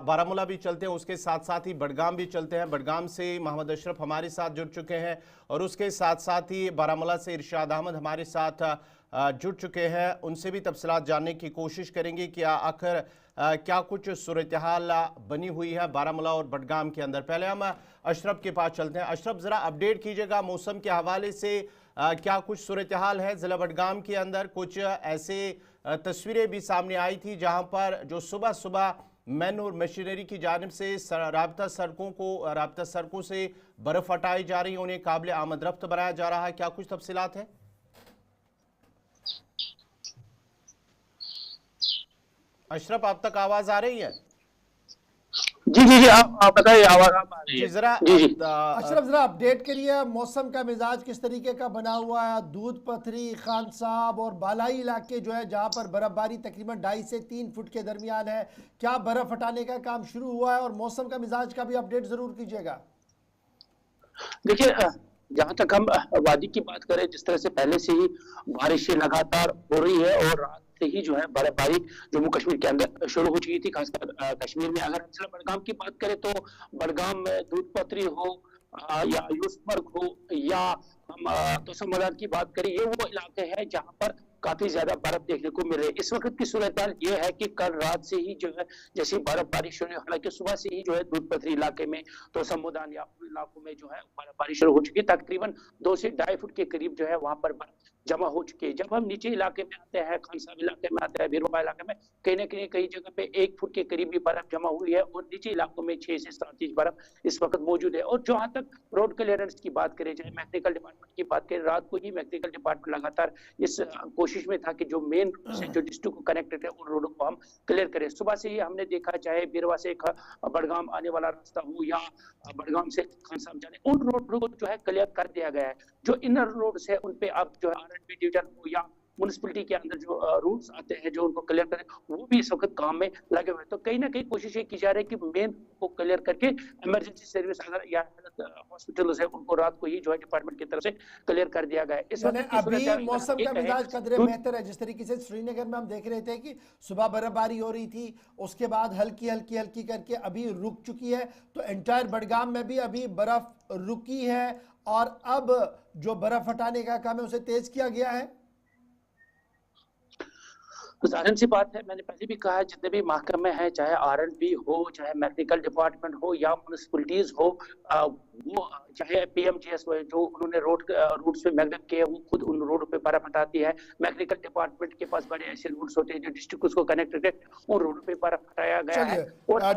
बारामूला भी चलते हैं, उसके साथ साथ ही बडगाम भी चलते हैं। बडगाम से मोहम्मद अशरफ हमारे साथ जुड़ चुके हैं और उसके साथ साथ ही बारामूला से इरशाद अहमद हमारे साथ जुड़ चुके हैं। उनसे भी तफसीलात जानने की कोशिश करेंगे कि आखिर क्या कुछ सूरत हाल बनी हुई है बारामूला और बडगाम के अंदर। पहले हम अशरफ के पास चलते हैं। अशरफ, ज़रा अपडेट कीजिएगा मौसम के हवाले से, क्या कुछ सूरत हाल है ज़िला बडगाम के अंदर। कुछ ऐसे तस्वीरें भी सामने आई थी जहां पर जो सुबह सुबह मैन और मशीनरी की जानिब से राब्ता सड़कों से बर्फ हटाई जा रही है, उन्हें काबिल आमद रफ्त बनाया जा रहा है, क्या कुछ तफसीलात है? अशरफ, आप तक आवाज आ रही है? जी जी जी, आप बताइए, आवाज आप आ रही है? जी जरा अशरफ जरा अपडेट करिए, मौसम का मिजाज किस तरीके का बना हुआ है? दूध पथरी, खान साहब और बालाई इलाके जो है जहां पर बर्फबारी तकरीबन 2.5 से 3 फुट के दरमियान है, क्या बर्फ हटाने का काम शुरू हुआ है? और मौसम का मिजाज का भी अपडेट जरूर कीजिएगा। देखिए, जहां तक हम वादी की बात करें, जिस तरह से पहले से ही बारिशें लगातार हो रही है और रात से ही जो है बर्फबारी जम्मू कश्मीर के अंदर शुरू हो चुकी थी, खासकर कश्मीर में। अगर हम बडगाम की बात करें तो बडगाम में दूध पथरी हो या यूसमर्ग हो या हम तोसम मैदान की बात करें, ये वो इलाके हैं जहां पर काफी ज्यादा बर्फ देखने को मिल रही है। इस वक्त की सूरत हाल ये है कि कल रात से ही जो है जैसी बर्फबारी शुरू, हालांकि सुबह से ही जो है दूध पथरी इलाके में तोसम मैदान या इलाकों में जो है बर्फबारी शुरू हो चुकी है। तकरीबन 2 से 2.5 फुट के करीब जो है वहां पर बर्फ जमा हो चुकी है। जब हम नीचे इलाके में आते हैं, खान साहब इलाके में आते हैं, बीरबा इलाके में, कहीं ना कहीं जगह पे 1 फुट के करीब भी बर्फ जमा हुई है और नीचे इलाकों में 6 से 7 इंच बर्फ इस वक्त मौजूद है। और जहां तक रोड क्लियरेंस की बात करें, चाहे मैकेनिकल डिपार्टमेंट की बात करें, रात को ही मैकेनिकल डिपार्टमेंट लगातार इस कोशिश में था कि जो मेन से जो डिस्ट्रिक्ट को कनेक्टेड है उन रोडों को हम क्लियर करें। सुबह से ही हमने देखा, चाहे बीरवा से बडगाम आने वाला रास्ता हो या बडगाम से खान साहब जाने, उन रोड को जो है क्लियर कर दिया गया है। जो इनर रोड्स है उन पे अब जो है आरएनबी डिवीजन हो या म्युनिसिपैलिटी के अंदर जो रूल्स आते हैं जो उनको क्लियर करें, वो भी इस वक्त काम में लगे हुए हैं। तो कहीं ना कहीं कोशिश ये की जा रही है कि मेन को क्लियर करके इमरजेंसी सर्विस अगर या हॉस्पिटल है उनको रात को ही जो है डिपार्टमेंट की तरफ से क्लियर कर दिया गया है। इस वक्त अभी मौसम का मिजाज कदरे बेहतर है। जिस तरीके से श्रीनगर में हम देख रहे थे कि सुबह बर्फबारी हो रही थी, उसके बाद हल्की हल्की हल्की करके अभी रुक चुकी है, तो एंटायर बडगाम में भी अभी बर्फ रुकी है और अब जो बर्फ हटाने का काम है उसे तेज किया गया है। जाहिर सी बात है, मैंने पहले भी कहा, जितने भी महकमे हैं, चाहे आरएनबी हो, चाहे मैकेनिकल डिपार्टमेंट हो या म्युनिसिपैलिटीज हो, वो चाहे पीएमजीएस हो, जो उन्होंने रूट्स पे मैग्नेट किए, वो खुद उन रोड पे बर्फ हटाती है। मैकेनिकल डिपार्टमेंट के पास बड़े ऐसे रूट्स होते हैं जो डिस्ट्रिक्ट को कनेक्टेड है, उन रोड पे बर्फ हटाया गया है।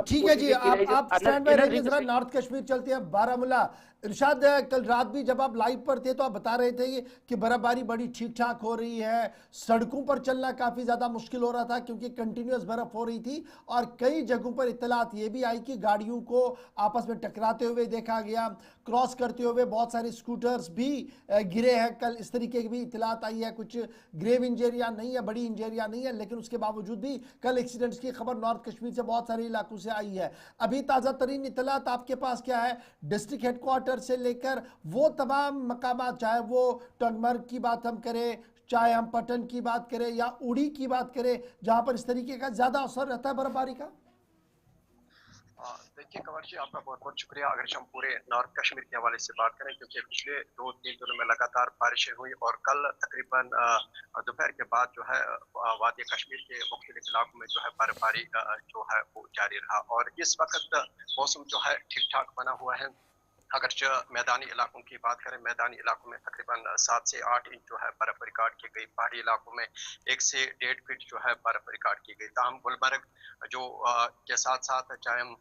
ठीक है जी, आप स्टैंड बाय रहिए, जरा नॉर्थ कश्मीर चलते हैं, बारामूला। इरशाद, कल रात भी जब आप लाइव पर थे तो आप बता रहे थे कि बर्फबारी बड़ी ठीक ठाक हो रही है, सड़कों पर चलना काफी ज्यादा मुश्किल हो रहा था क्योंकि कंटिन्यूअस बर्फ हो रही थी और कई जगहों पर इत्तलात ये भी आई कि गाड़ियों को आपस में टकराते हुए देखा गया, क्रॉस करते हुए बहुत सारे स्कूटर्स भी गिरे हैं कल, इस तरीके की भी इत्तलात आई है। कुछ ग्रेव इंजरियां नहीं है, बड़ी इंजरियां नहीं है, लेकिन उसके बावजूद भी कल एक्सीडेंट्स की खबर नॉर्थ कश्मीर से बहुत सारे इलाकों से आई है। अभी ताज़ा तरीन इत्तलात आपके पास क्या है? डिस्ट्रिक्ट हेडक्वार्टर से लेकर वो तमाम मकामात, चाहे वो टंगमर्ग की बात हम करें, चाहे हम पटन की बात करें या उड़ी की बात करें, जहां पर इस तरीके का ज्यादा असर रहता है बर्फबारी का। देखिए कंवर जी, आपका बहुत बहुत शुक्रिया। अगर हम पूरे नॉर्थ कश्मीर के हवाले से बात करें, क्योंकि पिछले 2-3 दिनों में लगातार बारिशें हुई और कल तकरीबन दोपहर के बाद जो है वादी कश्मीर के मुख्तलिफ इलाकों में जो है बर्फबारी जो है वो जारी रहा और इस वक्त मौसम जो है ठीक ठाक बना हुआ है। अगर मैदानी इलाकों की बात करें, मैदानी इलाकों में तकरीबन 7 से 8 इंच जो है बर्फ रिकॉर्ड की गई, पहाड़ी इलाकों में 1 से 1.5 फीट जो है बर्फ रिकॉर्ड की गई। ताहम गुलमर्ग जो के साथ साथ चाहे हम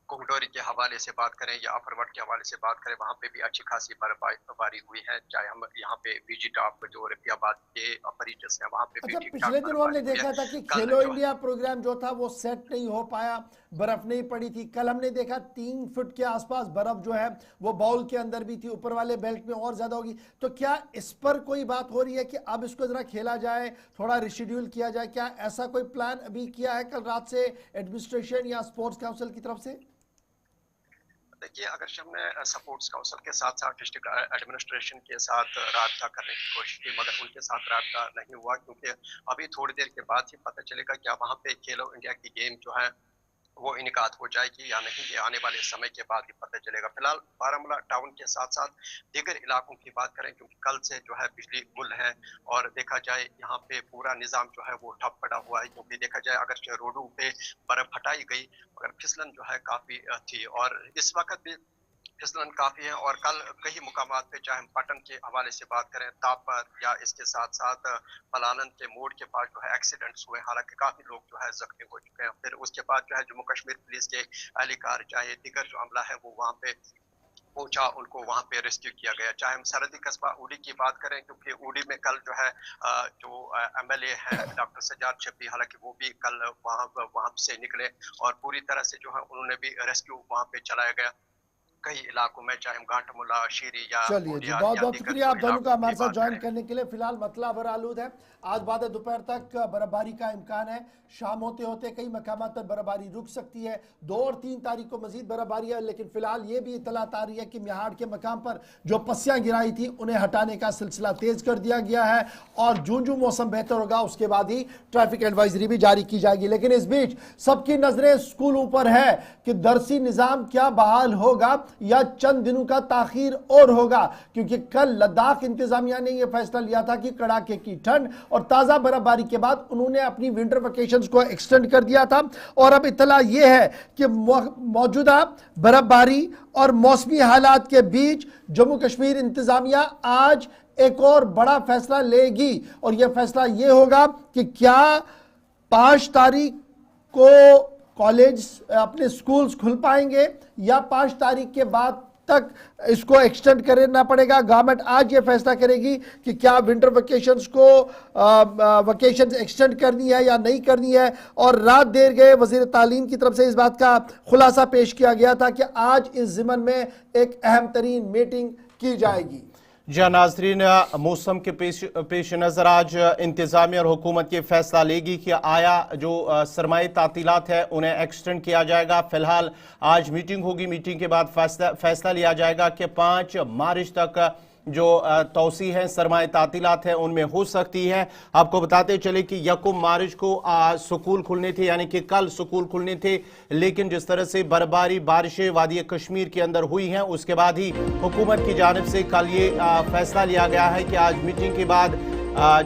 कोगडोरी के हवाले से बात करें या अफरवट के हवाले से बात करें, वहाँ पे भी अच्छी खासी बर्फबारी हुई है। चाहे हम यहाँ पे बीजी टॉप जो रफियाबाद के परिचय है वहाँ पे भी पिछले दिनों हमने देखा था कि खेलो इंडिया प्रोग्राम जो था वो सेट नहीं हो पाया, बर्फ नहीं पड़ी थी। कल हमने देखा 3 फुट के आसपास बर्फ जो है वो बाउल के अंदर भी थी, ऊपर वाले बेल्ट में और ज्यादा होगी। तो क्या इस पर कोई बात हो रही है कि अब इसको जरा खेला जाए, थोड़ा रिशेड्यूल किया जाए? क्या ऐसा कोई प्लान अभी किया है कल रात से एडमिनिस्ट्रेशन या स्पोर्ट्स काउंसिल की तरफ से? देखिए, अगर हमने स्पोर्ट्स काउंसिल के साथ साथ डिस्ट्रिक्ट एडमिनिस्ट्रेशन के साथ राब्ता करने की कोशिश की, मगर उनके साथ राब्ता नहीं हुआ क्योंकि अभी थोड़ी देर के बाद ही पता चलेगा कि वहाँ पे खेलो इंडिया की गेम जो है वो इनकाद हो जाएगी या नहीं, ये आने वाले समय के बाद ही पता चलेगा। फिलहाल बारामूला टाउन के साथ साथ दीगर इलाकों की बात करें, क्योंकि कल से जो है बिजली गुल है और देखा जाए यहाँ पे पूरा निज़ाम जो है वो ठप पड़ा हुआ है, क्योंकि देखा जाए अगर रोडों पे बर्फ हटाई गई मगर फिसलन जो है काफ़ी थी और इस वक्त भी फिसलन काफी है और कल कई मुकामात पे चाहे हम पटन के हवाले से बात करें तापर या इसके साथ साथ पलानन के मोड़ के पास जो है एक्सीडेंट्स हुए, हालांकि काफी लोग जो है जख्मी हो चुके हैं। फिर उसके बाद जो है जम्मू कश्मीर पुलिस के एहलकार चाहे दीगर जो अमला है वो वहाँ पे पहुंचा, उनको वहाँ पे रेस्क्यू किया गया। चाहे हम सरहदी कस्बा उड़ी की बात करें, क्योंकि उड़ी में कल जो है जो MLA है डॉक्टर सज्जाद शफी, हालांकि वो भी कल वहाँ से निकले और पूरी तरह से जो है उन्होंने भी रेस्क्यू वहाँ पे चलाया गया कई इलाकों में, चाहे घाटमुला, शीरी या चलिए जी, बहुत बहुत शुक्रिया आप दोनों का हमारे साथ ज्वाइन करने के लिए। फिलहाल मतला बरालूद है, आज बाद दोपहर तक बर्फबारी का इम्कान है, शाम होते होते कई मकामात पर बर्फबारी रुक सकती है। 2 और 3 तारीख को मजीद बर्फबारी है, लेकिन फिलहाल ये भी इतलात आ रही है कि मिहाड़ के मकाम पर जो पस्सियाँ गिराई थी उन्हें हटाने का सिलसिला तेज कर दिया गया है और जूं मौसम बेहतर होगा उसके बाद ही ट्रैफिक एडवाइजरी भी जारी की जाएगी। लेकिन इस बीच सबकी नजरें स्कूलों पर है कि दरसी निज़ाम क्या बहाल होगा या चंद दिनों का ताखीर और होगा, क्योंकि कल लद्दाख इंतजामिया ने यह फैसला लिया था कि कड़ाके की ठंड और ताज़ा बर्फबारी के बाद उन्होंने अपनी विंटर वेकेशंस को एक्सटेंड कर दिया था। और अब इत्तला यह है कि मौजूदा बर्फबारी और मौसमी हालात के बीच जम्मू कश्मीर इंतजामिया आज एक और बड़ा फैसला लेगी और यह फैसला यह होगा कि क्या 5 तारीख को कॉलेज अपने स्कूल्स खुल पाएंगे या 5 तारीख के बाद तक इसको एक्सटेंड करना पड़ेगा। गवर्नमेंट आज ये फैसला करेगी कि क्या विंटर वेकेशंस को वेकेशंस एक्सटेंड करनी है या नहीं करनी है। और रात देर गए वजीर तालीम की तरफ से इस बात का खुलासा पेश किया गया था कि आज इस ज़िमन में एक अहम तरीन मीटिंग की जाएगी। जी नाजरीन, मौसम के पेश नज़र आज इंतज़ामिया और हुकूमत ये फैसला लेगी कि आया जो सरमाई तातीलात है उन्हें एक्सटेंड किया जाएगा। फिलहाल आज मीटिंग होगी, मीटिंग के बाद फैसला लिया जाएगा कि 5 मार्च तक जो तौसी है सरमाई तातीलात है उनमें हो सकती है। आपको बताते चले कि 1 मार्च को स्कूल खुलने थे, यानी कि कल स्कूल खुलने थे, लेकिन जिस तरह से बर्फबारी बारिशें वादी कश्मीर के अंदर हुई हैं उसके बाद ही हुकूमत की जानिब से कल ये फैसला लिया गया है कि आज मीटिंग के बाद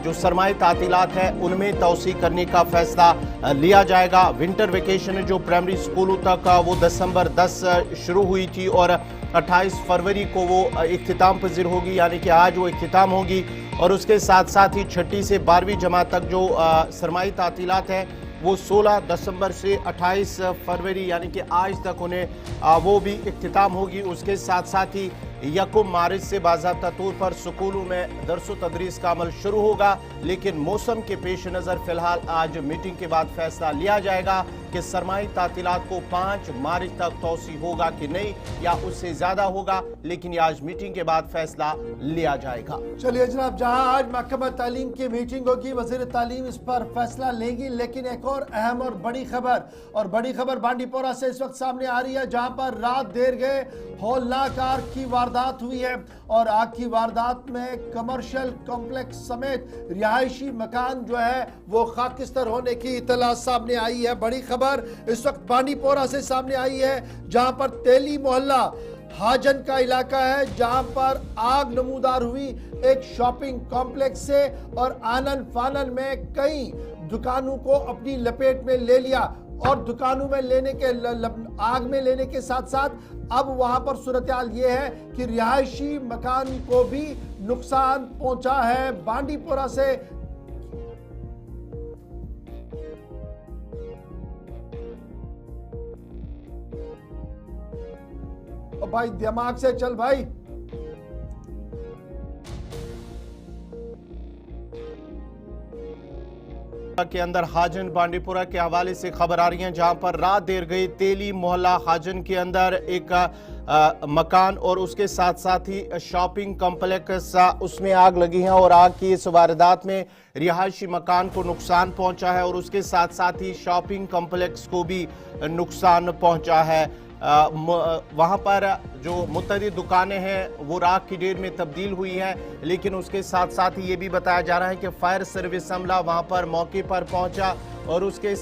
जो सरमाई तातीलात है उनमें तौसी करने का फैसला लिया जाएगा। विंटर वेकेशन जो प्राइमरी स्कूलों तक वो दिसंबर 10 शुरू हुई थी और 28 फरवरी को वो इख्तिताम पजीर होगी, यानी कि आज वो इख्तिताम होगी। और उसके साथ साथ ही 6ठी से 12वीं जमात तक जो सरमाई तातीलात है वो 16 दिसंबर से 28 फरवरी यानी कि आज तक उन्हें वो भी इख्तिताम होगी। उसके साथ साथ ही 1 मार्च से बाज़ाब्ता तौर पर स्कूलों में दरस तदरीस का अमल शुरू होगा। लेकिन मौसम के पेश नज़र फिलहाल आज मीटिंग के बाद फैसला लिया जाएगा कि सरमाई तातीलात को 5 मार्च तक तौसी होगा कि नहीं या उससे ज़्यादा होगा, लेकिन आज मीटिंग के बाद फैसला लिया जाएगा। चलिए जनाब, जहां आज महकमा तालीम की मीटिंग होगी, वज़ीर तालीम इस पर फैसला लेगी। लेकिन एक और अहम और बड़ी खबर बांडीपोरा से इस वक्त सामने आ रही है, जहां पर रात देर गए हौलनाक आग की वारदात हुई है और आग की वारदात में कमर्शियल कॉम्प्लेक्स समेत रिहायशी मकान जो है वो खाकिस्तर होने की इतला सामने आई है। बड़ी खबर इस वक्त बांडीपोरा से सामने आई है, जहां पर तेली मोहल्ला हाजन का इलाका है, जहां पर आग नमूदार हुई एक शॉपिंग कॉम्प्लेक्स से और आनन फानन में कई दुकानों को अपनी लपेट में ले लिया। और दुकानों में आग में लेने के साथ साथ अब वहां पर सूरत हाल ये है कि रिहायशी मकान को भी नुकसान पहुंचा है। बांडीपोरा से भाई दिमाग से चल भाई। के अंदर हाजन बांडीपुरा के हवाले से खबर आ रही है, जहां पर रात देर गई तेली मोहल्ला हाजन के अंदर एक मकान और उसके साथ साथ ही शॉपिंग कॉम्प्लेक्स उसमें आग लगी है और आग की इस वारदात में रिहायशी मकान को नुकसान पहुंचा है और उसके साथ साथ ही शॉपिंग कॉम्प्लेक्स को भी नुकसान पहुंचा है। वहाँ पर जो मुतअद्दिद दुकानें हैं वो राख की ढेर में तब्दील हुई हैं, लेकिन उसके साथ साथ ही ये भी बताया जा रहा है कि फायर सर्विस अमला वहाँ पर मौके पर पहुंचा और उसके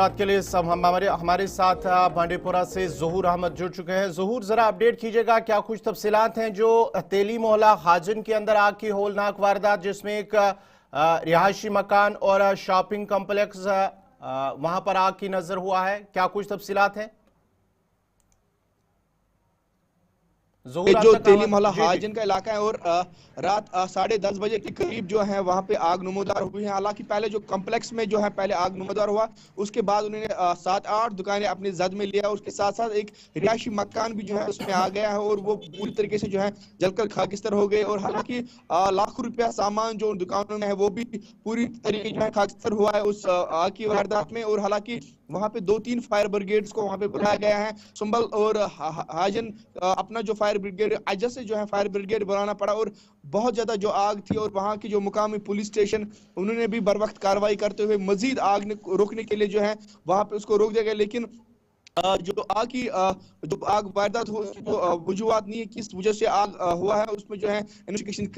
रात के लिए सब हमारे साथ बांडीपुरा से ज़हूर अहमद जुड़ चुके हैं। ज़हूर, जरा अपडेट कीजिएगा, क्या कुछ तफसीलात हैं जो तेली मोहल्ला हाजन के अंदर आग की होलनाक वारदात जिसमें एक रिहायशी मकान और शॉपिंग कम्प्लेक्स वहां पर आग की नजर हुआ है, क्या कुछ तफसीलात हैं? जो तेली मोहल्ला हाजन का इलाका है और रात 10:30 बजे के करीब जो है वहां पे आग नमूदार हुई है। हालांकि पहले जो कम्प्लेक्स में जो है पहले आग नमूदार हुआ, उसके बाद उन्होंने 7-8 दुकानें अपनी जद में लिया। उसके साथ साथ एक रिहायशी मकान भी जो है उसमें आ गया है और वो पूरी तरीके से जो है जलकर खाकिस्तर हो गए। और हालांकि लाखों रुपया सामान जो दुकानों में है वो भी पूरी तरीके जो है खाकिस्तर हुआ है उस आग की वारदात में। और हालांकि वहां पे 2-3 फायर ब्रिगेड्स को वहां पे बुलाया गया है। संभल और हाजन अपना जो फायर ब्रिगेड अजय से जो है फायर ब्रिगेड बुलाना पड़ा और बहुत ज्यादा जो आग थी और वहां की जो मुकामी पुलिस स्टेशन उन्होंने भी बर वक्त कार्रवाई करते हुए मजीद आग रोकने के लिए जो है वहां पे उसको रोक दिया गया। लेकिन जो आग वारदात हो तो वजूहत नहीं है किस वजह से आग हुआ है, उसमें जो है इन्वेस्टिगेशन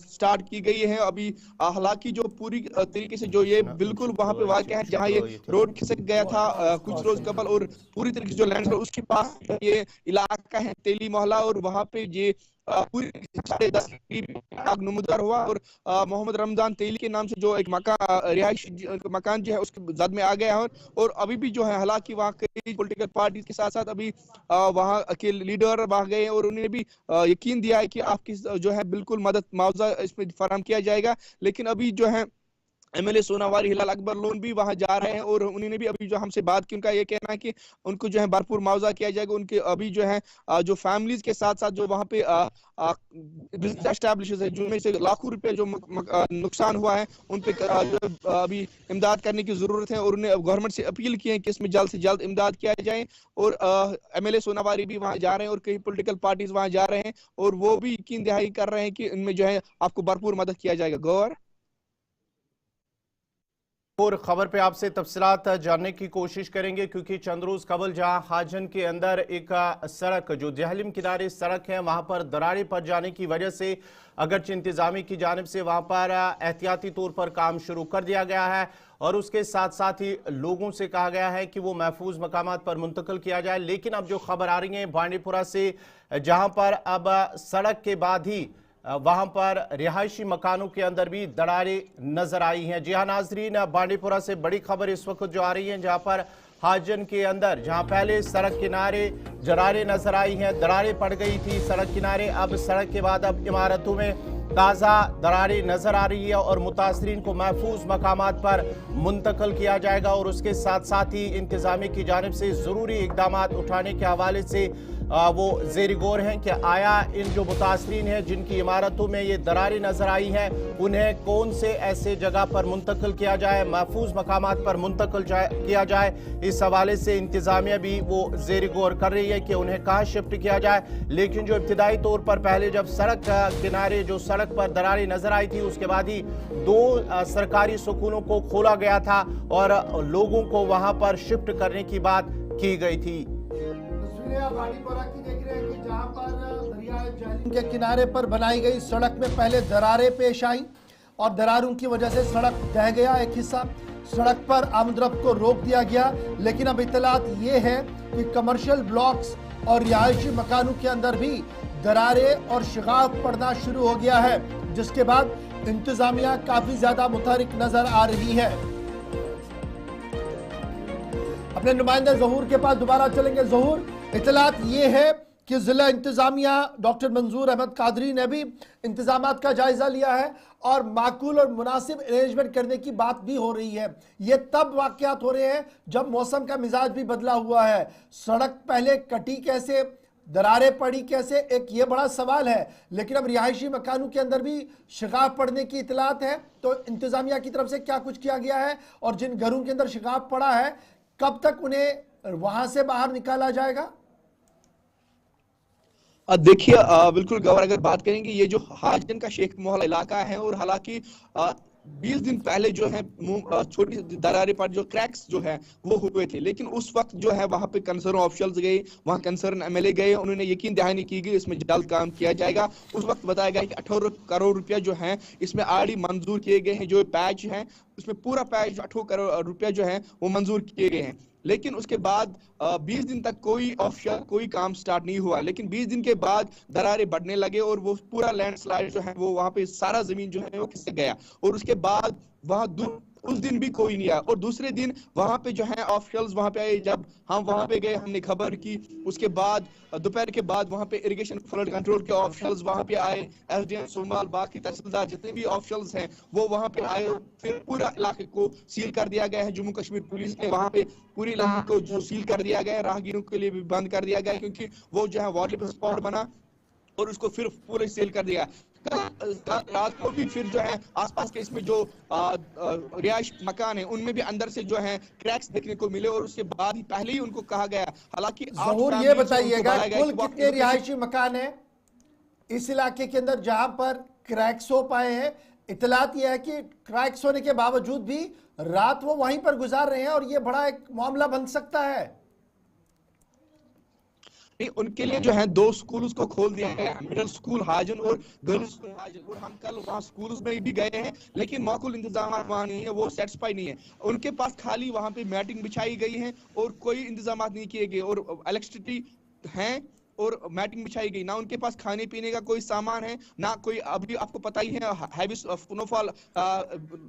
स्टार्ट की गई है अभी। हालांकि जो पूरी तरीके से जो ये बिल्कुल वहां पे वाक़या है जहां ये रोड खिसक गया था कुछ रोज कबल और पूरी तरीके से जो लैंड उसके पास ये इलाका है तेली मोहल्ला और वहां पे ये पूरी 10:30 आग नमूदार हुआ। और मोहम्मद रमजान तेली के नाम से जो एक रिहायशी मकान जो है उसके जद में आ गया है। और अभी भी जो है हालांकि वहाँ कई पॉलिटिकल पार्टी के साथ साथ अभी वहाँ के लीडर वहाँ गए और उन्होंने भी यकीन दिया है कि आपकी जो है बिल्कुल मदद मुआवजा इसमें फराहम किया जाएगा। लेकिन अभी जो है MLA सोनावारी हिलाल अकबर लोन भी वहां जा रहे हैं और उन्होंने भी अभी जो हमसे बात की, उनका ये कहना है कि उनको जो है भरपूर मुआवजा किया जाएगा। उनके अभी जो है जो फैमिलीज के साथ साथ जो वहां पे बिजनेस एस्टैब्लिशेस है जिनमें से लाखों रुपए जो नुकसान हुआ है उन पे अभी इमदाद करने की जरूरत है। और उन्हें गवर्नमेंट से अपील की है कि इसमें जल्द से जल्द इमदाद किया जाए। और MLA सोनावारी भी वहां जा रहे हैं और कई पोलिटिकल पार्टीज वहां जा रहे हैं और वो भी यकीन दहाई कर रहे हैं कि इनमें जो है आपको भरपूर मदद किया जाएगा। गौर और खबर पे आपसे तफसीलात जानने की कोशिश करेंगे क्योंकि चंद रोज कबल जहां हाजन के अंदर एक सड़क जो जहलिम किनारे सड़क है वहां पर दरारें पड़ जाने की वजह से अगरचे इंतजामी की जानिब से वहां पर एहतियाती तौर पर काम शुरू कर दिया गया है और उसके साथ साथ ही लोगों से कहा गया है कि वो महफूज मकामात पर मुंतकिल किया जाए। लेकिन अब जो खबर आ रही है बांडीपुरा से जहां पर अब सड़क के बाद ही वहां पर रिहायशी मकानों के अंदर भी दरारें नजर आई हैं। जी हाँ नाजरीन, बांडीपुरा से बड़ी खबर इस वक्त जो आ रही है जहां पर हाजन के अंदर जहां पहले सड़क किनारे दरारें नजर आई हैं, दरारें पड़ गई थी सड़क किनारे, अब सड़क के बाद अब इमारतों में ताज़ा दरारें नजर आ रही है और मुतासरीन को महफूज मकामात पर मुंतकिल किया जाएगा। और उसके साथ साथ ही इंतजामी की जानिब से ज़रूरी इकदाम उठाने के हवाले से वो ज़ेर गौर हैं कि आया इन जो मुतासरीन हैं जिनकी इमारतों में ये दरारें नजर आई हैं उन्हें कौन से ऐसे जगह पर मुंतकिल किया जाए, महफूज मकामात पर मुंतकिल किया जाए। इस हवाले से इंतजामिया भी वो ज़ेर गौर कर रही है कि उन्हें कहाँ शिफ्ट किया जाए। लेकिन जो इब्तिदाई तौर पर पहले जब सड़क किनारे जो सड़क पर दरारें नजर आई थी उसके बाद ही 2 सरकारी सुकूनों को खोला गया था और लोगों को वहां पर शिफ्ट करने की बात की गई थी। बांडीपुरा की देख रहे हैं कि जहां पर दरियाए जहलिम के किनारे पर बनाई गई सड़क में पहले दरारें पेश आई और दरारों की वजह से सड़क ढह गया, एक हिस्सा सड़क पर आमदरफ्त को रोक दिया गया। लेकिन अब इत्तलात ये है कि कमर्शियल ब्लॉक्स और रिहायशी मकानों के अंदर भी दरारें और शिगाफ पड़ना शुरू हो गया है, जिसके बाद इंतजामिया काफी ज्यादा मुतहरिक नजर आ रही है। अपने नुमाइंदे ज़हूर के पास दोबारा चलेंगे। ज़हूर, इत्तलात ये है कि जिला इंतजामिया डॉक्टर मंजूर अहमद कादरी ने भी इंतजामात का जायजा लिया है और माकूल और मुनासिब अरेंजमेंट करने की बात भी हो रही है। ये तब वाक़यात हो रहे हैं जब मौसम का मिजाज भी बदला हुआ है। सड़क पहले कटी कैसे, दरारें पड़ी कैसे, एक ये बड़ा सवाल है। लेकिन अब रिहायशी मकानों के अंदर भी शिगाफ पड़ने की इत्तलात है, तो इंतजामिया की तरफ से क्या कुछ किया गया है और जिन घरों के अंदर शिगाफ पड़ा है कब तक उन्हें वहां से बाहर निकाला जाएगा? देखिए बिल्कुल गवर, अगर बात करेंगे ये जो हाजन का शेख मोहल्ला इलाका है और हालांकि 20 दिन पहले जो है छोटी दरारें पर जो क्रैक्स जो है वो हुए थे, लेकिन उस वक्त जो है वहां पे कंसर्न ऑफिशियल्स गए, वहां कंसर्न MLA गए, उन्होंने यकीन दहानी की गई इसमें जल्द काम किया जाएगा। उस वक्त बताया गया कि 18 करोड़ रुपया जो है इसमें ऑलरेडी मंजूर किए गए हैं। जो पैच है उसमें पूरा पैकेज 8 करोड़ रुपया जो है वो मंजूर किए गए हैं। लेकिन उसके बाद 20 दिन तक कोई काम स्टार्ट नहीं हुआ। लेकिन 20 दिन के बाद दरारें बढ़ने लगे और वो पूरा लैंडस्लाइड जो है वो वहां पे सारा जमीन जो है वो खिसक गया। और उसके बाद वहां उस दिन भी कोई नहीं आया। और दूसरे दिन वहां पे जो है ऑफिशियल्स वहां पे आए। जब हम वहां पे गए, हमने खबर की, उसके बाद दोपहर के बाद वहां पे इरिगेशन फ्लड कंट्रोल के ऑफिशियल्स वहां पे आए, एसडीएम सोमाल, बाकी तहसीलदार जितने भी ऑफिशियल्स हैं वो वहां पे आए। फिर पूरा इलाके को सील कर दिया गया है। जम्मू कश्मीर पुलिस ने वहां पे पूरे इलाके को जो सील कर दिया गया है, राहगीरों के लिए भी बंद कर दिया गया है, क्योंकि वो जो है वाटर स्पॉट बना और उसको फिर पूरे सील कर दिया। रात को भी फिर जो है आसपास के इसमें जो रिहायश मकान है उनमें भी अंदर से जो है क्रैक्स देखने को मिले। और उसके बाद ही पहले ही उनको कहा गया, हालांकि ज़हूर ये बताइएगा कुल कितने रिहायशी मकान है इस इलाके के अंदर जहां पर क्रैक्स हो पाए हैं? इतलात यह है कि क्रैक्स होने के बावजूद भी रात वो वहीं पर गुजार रहे हैं और ये बड़ा एक मामला बन सकता है। उनके लिए जो है 2 स्कूल उसको खोल दिया गया, मिडिल स्कूल हाजन और गर्ल्स स्कूल हाजन। और हम कल वहाँ स्कूल्स में भी गए हैं, लेकिन माकूल इंतजाम वहाँ नहीं है, वो सेटिस्फाई नहीं है। उनके पास खाली वहाँ पे मैटिंग बिछाई गई है और कोई इंतजाम नहीं किए गए। और इलेक्ट्रिसिटी है और मैटिंग बिछाई गई, ना उनके पास खाने पीने का कोई सामान है, ना कोई, अभी आपको पता ही है हैवी स्नोफॉल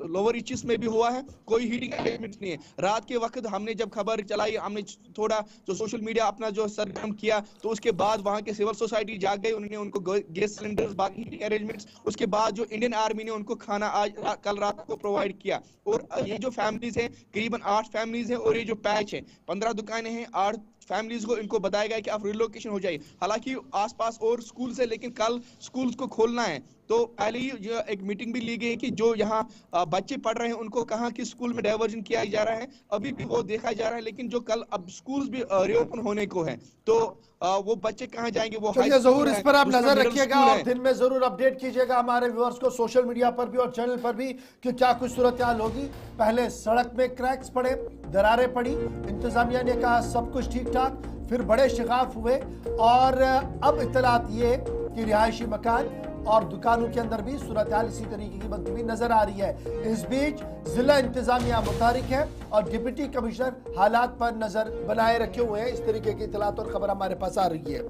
लोअर रीचेस में भी हुआ है, कोई हीटिंग अरेंजमेंट नहीं है। रात के वक्त हमने जब खबर चलाई, हमने थोड़ा जो सोशल मीडिया अपना जो सरगर्म किया, तो उसके बाद वहां के सिविल सोसाइटी जाग गई, उन्होंने उनको गैस सिलेंडर्स, बाकी हीटिंग अरेंजमेंट्स, उसके बाद जो इंडियन आर्मी ने उनको खाना आज कल रात को प्रोवाइड किया। और ये जो फैमिलीज है करीबन 8 फैमिलीज है और ये जो पैच है 15 दुकानें हैं, 8 फैमिलीज को इनको बताया गया कि आप रिलोकेशन हो जाइए। हालांकि आसपास और स्कूल है, लेकिन कल स्कूल्स को खोलना है, तो पहले ही जो एक मीटिंग भी ली गई कि जो यहाँ बच्चे पढ़ रहे हैं उनको कहाँ किस स्कूल में डाइवर्जन किया जा रहा है, अभी भी वो देखा जा रहा है। लेकिन जो कल अब स्कूल्स भी रीओपन होने को है, तो वो बच्चे कहाँ जाएंगे? वो चलिए ज़रूर इस पर आप नजर रखिएगा और दिन में जरूर अपडेट कीजिएगा हमारे व्यूअर्स को सोशल मीडिया पर भी और चैनल पर भी कि क्या कुछ सूरत हाल होगी। पहले सड़क में क्रैक्स पड़े, दरारें पड़ी, इंतजामिया ने कहा सब कुछ ठीक ठाक, फिर बड़े शिगाफ हुए और अब इत्तलात ये कि रिहायशी मकान और दुकानों के अंदर भी सूरत हाल इसी तरीके की बनती हुई नजर आ रही है। इस बीच जिला इंतजामिया मुतारिक है और डिप्टी कमिश्नर हालात पर नजर बनाए रखे हुए हैं। इस तरीके की इत्तलात और खबर हमारे पास आ रही है।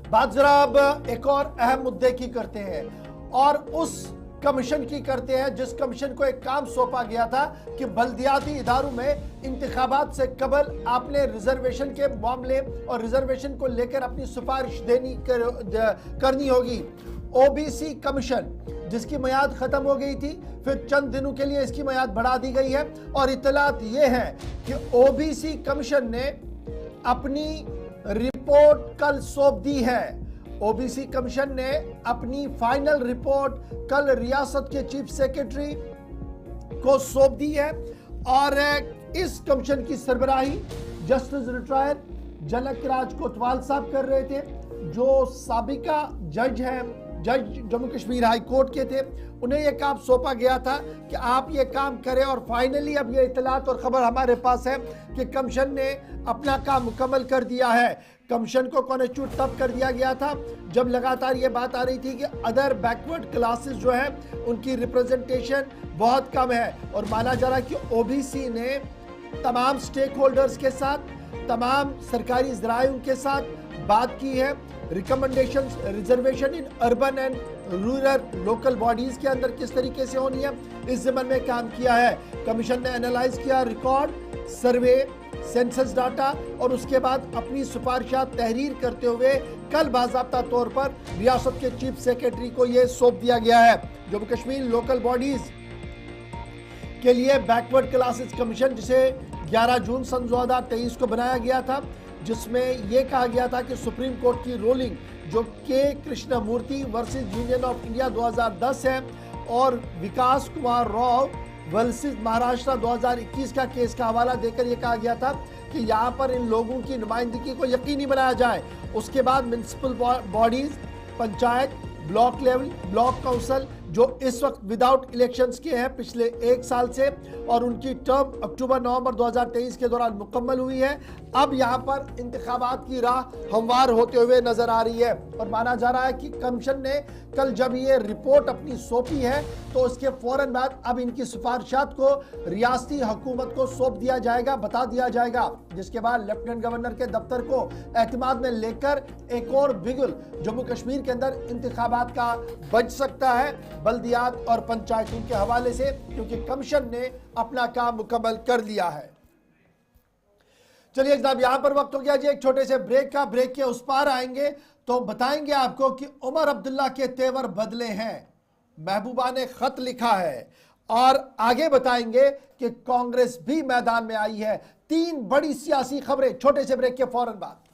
बात जरा अब एक और अहम मुद्दे की करते हैं और उस कमीशन की करते हैं जिस कमीशन को एक काम सौंपा गया था कि बल्दियाती इदारों में इंतखाबात से कबल आपने रिजर्वेशन के मामले और रिजर्वेशन को लेकर अपनी सिफारिश करनी होगी। ओबीसी कमीशन जिसकी मियाद खत्म हो गई थी, फिर चंद दिनों के लिए इसकी मियाद बढ़ा दी गई है और इत्तलात ये है कि ओबीसी कमीशन ने अपनी रिपोर्ट कल सौंप दी है। ओबीसी कमीशन ने अपनी फाइनल रिपोर्ट कल रियासत के चीफ सेक्रेटरी को सौंप दी है और इस कमीशन की सरबराही जस्टिस रिटायर जनक राज कोतवाल साहब कर रहे थे, जो साबिका जज हैं, जज जम्मू कश्मीर हाई कोर्ट के थे। उन्हें यह काम सौंपा गया था कि आप ये काम करें और फाइनली अब ये इत्तलात और खबर हमारे पास है कि कमीशन ने अपना काम मुकम्मल कर दिया है। कमीशन को कॉन्स्टिट्यूट तब कर दिया गया था जब लगातार ये बात आ रही थी कि अदर बैकवर्ड क्लासेस जो है उनकी रिप्रेजेंटेशन बहुत कम है और माना जा रहा है कि ओबीसी ने तमाम स्टेक होल्डर्स के साथ, तमाम सरकारी ज़राइयों के साथ बात की है। Recommendations reservation in urban and rural local bodies के अंदर किस तरीके से होनी है, इस ज़मन में काम किया है। कमीशन ने एनालाइज किया रिकॉर्ड, सर्वे, सेंसस डाटा और उसके बाद अपनी सिफारिशात तहरीर करते हुए कल बाज़ाब्ता तौर पर रियासत के चीफ सेक्रेटरी को यह सौंप दिया गया है। जम्मू कश्मीर लोकल बॉडीज के लिए बैकवर्ड क्लासेस कमीशन, जिसे 11 जून सन 2023 को बनाया गया था, जिसमें यह कहा गया था कि सुप्रीम कोर्ट की रूलिंग जो K Krishnamurthy versus union of India 2010 है और विकास कुमार राव वर्सेस महाराष्ट्र 2021 का केस का हवाला देकर यह कहा गया था कि यहाँ पर इन लोगों की नुमाइंदगी को यकीनी बनाया जाए। उसके बाद municipal bodies, panchayat, block level, block council, जो इस वक्त विदाउट इलेक्शंस के हैं पिछले 1 साल से, और उनकी टर्म अक्टूबर-नवंबर 2023 के दौरान मुकम्मल हुई है। अब यहां पर इंतखाबात की राह हमवार होते हुए नजर आ रही है और माना जा रहा है कि कमीशन ने कल जब ये रिपोर्ट अपनी सौंपी है तो उसके फौरन बाद अब इनकी सिफारिशात को रियासती हुकूमत को सौंप दिया जाएगा, बता दिया जाएगा, जिसके बाद लेफ्टिनेंट गवर्नर के दफ्तर को एतमाद में लेकर एक और बिगुल जम्मू कश्मीर के अंदर इंतखाबात का बज सकता है बल्दियात और पंचायतों के हवाले से, क्योंकि कमीशन ने अपना काम मुकम्मल कर लिया है। चलिए जनाब, यहां पर वक्त हो गया जी एक छोटे से ब्रेक का। ब्रेक के उस पार आएंगे तो बताएंगे आपको कि उमर अब्दुल्ला के तेवर बदले हैं, महबूबा ने खत लिखा है, और आगे बताएंगे कि कांग्रेस भी मैदान में आई है। 3 बड़ी सियासी खबरें छोटे से ब्रेक के फौरन बाद।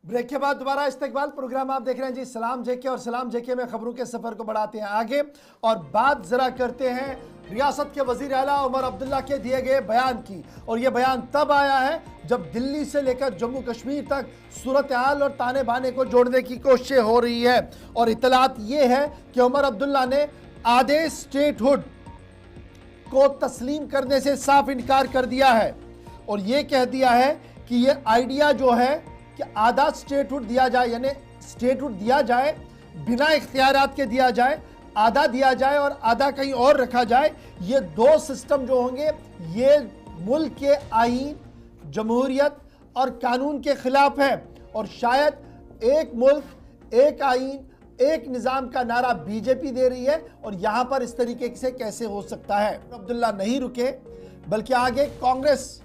ब्रेक के बाद दोबारा इस्तकबाल प्रोग्राम आप देख रहे हैं जी सलाम जेके, और सलाम जेके में खबरों के सफर को बढ़ाते हैं आगे और बात जरा करते हैं रियासत के वजीर आला उमर अब्दुल्ला के दिए गए बयान की। और यह बयान तब आया है जब दिल्ली से लेकर जम्मू कश्मीर तक सूरत हाल और ताने बाने को जोड़ने की कोशिशें हो रही है, और इतलात ये है कि उमर अब्दुल्ला ने आधे स्टेटहुड को तस्लीम करने से साफ इनकार कर दिया है और ये कह दिया है कि ये आइडिया जो है कि आधा स्टेटहुड दिया जाए, यानी स्टेटहुड दिया जाए बिना इख्तियारात के दिया जाए, आधा दिया जाए और आधा कहीं और रखा जाए, ये 2 सिस्टम जो होंगे ये मुल्क के आईन, जमहूरियत और कानून के खिलाफ है। और शायद एक मुल्क, एक आईन, एक निजाम का नारा बीजेपी दे रही है और यहां पर इस तरीके से कैसे हो सकता है। अब्दुल्ला नहीं रुके बल्कि आगे कांग्रेस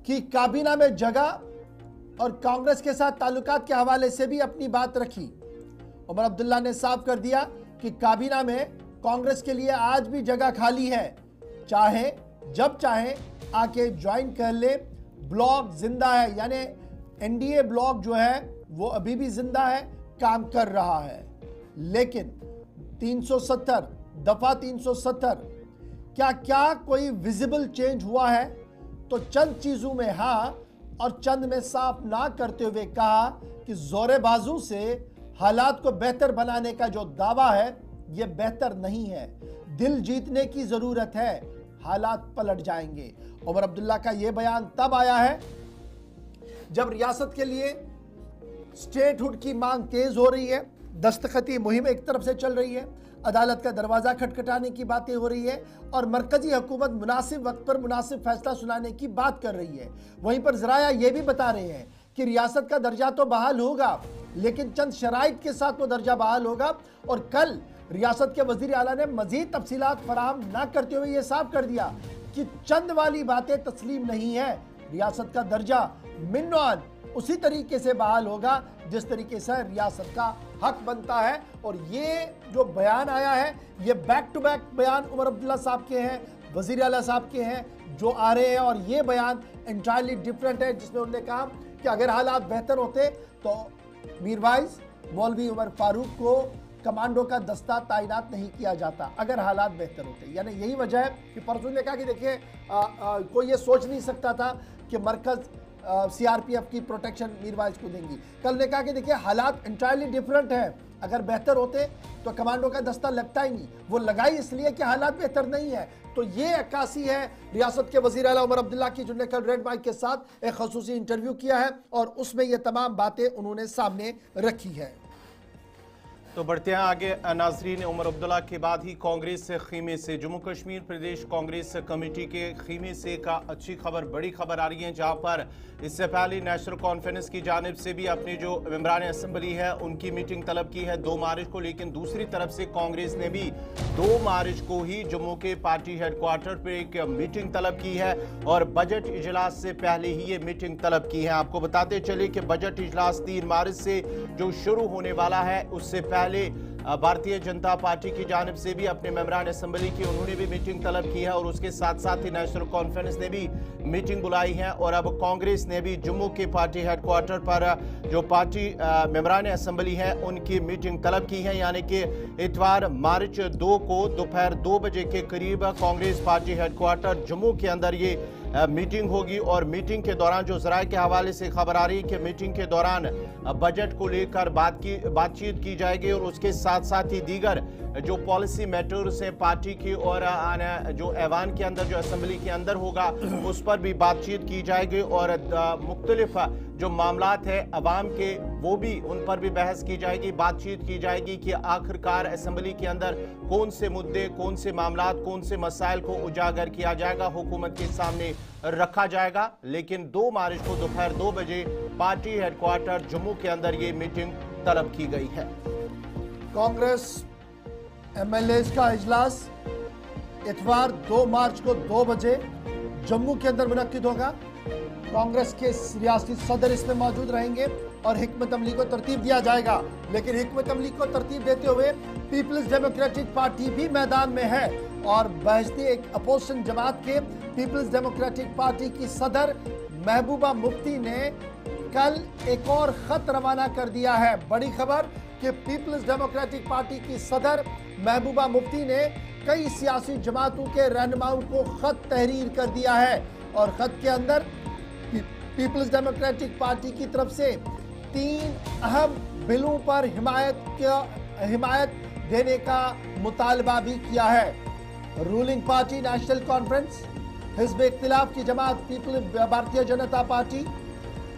की काबीना में जगह और कांग्रेस के साथ ताल्लुकात के हवाले से भी अपनी बात रखी। उमर अब्दुल्ला ने साफ कर दिया कि काबीना में कांग्रेस के लिए आज भी जगह खाली है, चाहे जब चाहे आके ज्वाइन कर ले। ब्लॉक जिंदा है, यानी एनडीए ब्लॉक जो है वो अभी भी जिंदा है, काम कर रहा है। लेकिन 370 दफा 370 क्या कोई विजिबल चेंज हुआ है? तो चंद चीजों में हाँ और चंद में साफ ना करते हुए कहा कि जोरे बाजू से हालात को बेहतर बनाने का जो दावा है ये बेहतर नहीं है। दिल जीतने की जरूरत है, हालात पलट जाएंगे। उमर अब्दुल्ला का यह बयान तब आया है जब रियासत के लिए स्टेटहुड की मांग तेज हो रही है, दस्तखती मुहिम एक तरफ से चल रही है, अदालत का दरवाजा खटखटाने की बातें हो रही है और मरकजी हुकूमत मुनासिब वक्त पर मुनासिब फैसला सुनाने की बात कर रही है। वहीं पर जराया ये भी बता रहे हैं कि रियासत का दर्जा तो बहाल होगा लेकिन चंद शराइत के साथ वो दर्जा बहाल होगा। और कल रियासत के वजीर आला ने मजीद तफसीलात फराहम ना करते हुए ये साफ कर दिया कि चंद वाली बातें तस्लीम नहीं है, रियासत का दर्जा मिन्नान उसी तरीके से बहाल होगा जिस तरीके से रियासत का हक बनता है। और ये जो बयान आया है ये बैक टू बैक बयान उमर अब्दुल्ला साहब के हैं, वजीर आला साहब के हैं जो आ रहे हैं और ये बयान एंटायरली डिफरेंट है जिसमें उन्होंने कहा कि अगर हालात बेहतर होते तो मीरवाइज मौलवी उमर फारूक को कमांडो का दस्ता तैनात नहीं किया जाता अगर हालात बेहतर होते। यानी यही वजह है कि परसों ने कहा कि देखिए कोई ये सोच नहीं सकता था कि मरकज सीआरपीएफ की प्रोटेक्शन मीरवाइज को देंगी। कल ने कहा कि देखिए हालात इंटायरली डिफरेंट है, अगर बेहतर होते तो कमांडो का दस्ता लगता ही नहीं, वो लगाई इसलिए कि हालात बेहतर नहीं है। तो ये अक्कासी है रियासत के वजीर आला उमर अब्दुल्ला की, जिन्होंने कल रेड माइक के साथ एक खसूसी इंटरव्यू किया है और उसमें ये तमाम बातें उन्होंने सामने रखी है। तो बढ़ते हैं आगे नाजरीन। उमर अब्दुल्ला के बाद ही कांग्रेस खीमे से जम्मू कश्मीर प्रदेश कांग्रेस कमेटी के खीमे से का अच्छी खबर, बड़ी खबर आ रही है, जहां पर इससे पहले नेशनल कॉन्फ्रेंस की जानिब से भी अपनी जो मेंबरान असम्बली है उनकी मीटिंग तलब की है 2 मार्च को। लेकिन दूसरी तरफ से कांग्रेस ने भी 2 मार्च को ही जम्मू के पार्टी हेडक्वार्टर पर एक मीटिंग तलब की है और बजट इजलास से पहले ही ये मीटिंग तलब की है। आपको बताते चले कि बजट इजलास 3 मार्च से जो शुरू होने वाला है उससे पहले भारतीय जनता पार्टी की जानिब से भी अपने मेंबरान असम्बली की उन्होंने भी मीटिंग तलब की है और उसके साथ साथ ही नेशनल कॉन्फ्रेंस ने भी मीटिंग बुलाई है। और अब कांग्रेस ने भी जम्मू के पार्टी हेडक्वार्टर पर जो पार्टी मेंबरान असम्बली है उनकी मीटिंग तलब की है। यानी कि इतवार मार्च 2 को दोपहर 2 बजे के करीब कांग्रेस पार्टी हेडक्वार्टर जम्मू के अंदर ये मीटिंग होगी। और मीटिंग के दौरान जो जराये के हवाले से खबर आ रही है कि मीटिंग के दौरान बजट को लेकर बातचीत की जाएगी और उसके साथ साथ ही दीगर जो पॉलिसी मैटर्स हैं पार्टी की और जो ऐवान के अंदर जो असेंबली के अंदर होगा उस पर भी बातचीत की जाएगी और मुख्तलिफ जो मामलात है अवाम के वो भी उन पर भी बहस की जाएगी, बातचीत की जाएगी कि आखिरकार असेंबली के अंदर कौन से मुद्दे, कौन से मामलात, कौन से मसाइल को उजागर किया जाएगा, हुकूमत के सामने रखा जाएगा। लेकिन 2 मार्च को दोपहर 2 बजे पार्टी हेडक्वार्टर जम्मू के अंदर ये मीटिंग तलब की गई है। कांग्रेस एमएलएज का इजलास इतवार 2 मार्च को 2 बजे जम्मू के अंदर मुनक्किद होगा। कांग्रेस के रियासती सदर इसमें मौजूद रहेंगे और हिकमत अमली को तरतीब दिया जाएगा। लेकिन हिकमत अमली को तरतीब देते हुए पीपल्स डेमोक्रेटिक पार्टी भी मैदान में है और बहसती एक अपोजिशन जमात के पीपल्स डेमोक्रेटिक पार्टी की सदर महबूबा मुफ्ती ने कल एक और खत रवाना कर दिया है। बड़ी खबर कि पीपल्स डेमोक्रेटिक पार्टी की सदर महबूबा मुफ्ती ने कई सियासी जमातों के रहनुमाओं को खत तहरीर कर दिया है और खत के अंदर पीपल्स डेमोक्रेटिक पार्टी की तरफ से 3 अहम बिलों पर हिमायत देने का मुतालबा भी किया है। रूलिंग पार्टी नेशनल कॉन्फ्रेंस, हिज़्ब इख्तिलाफ की जमात Bharatiya Janata party,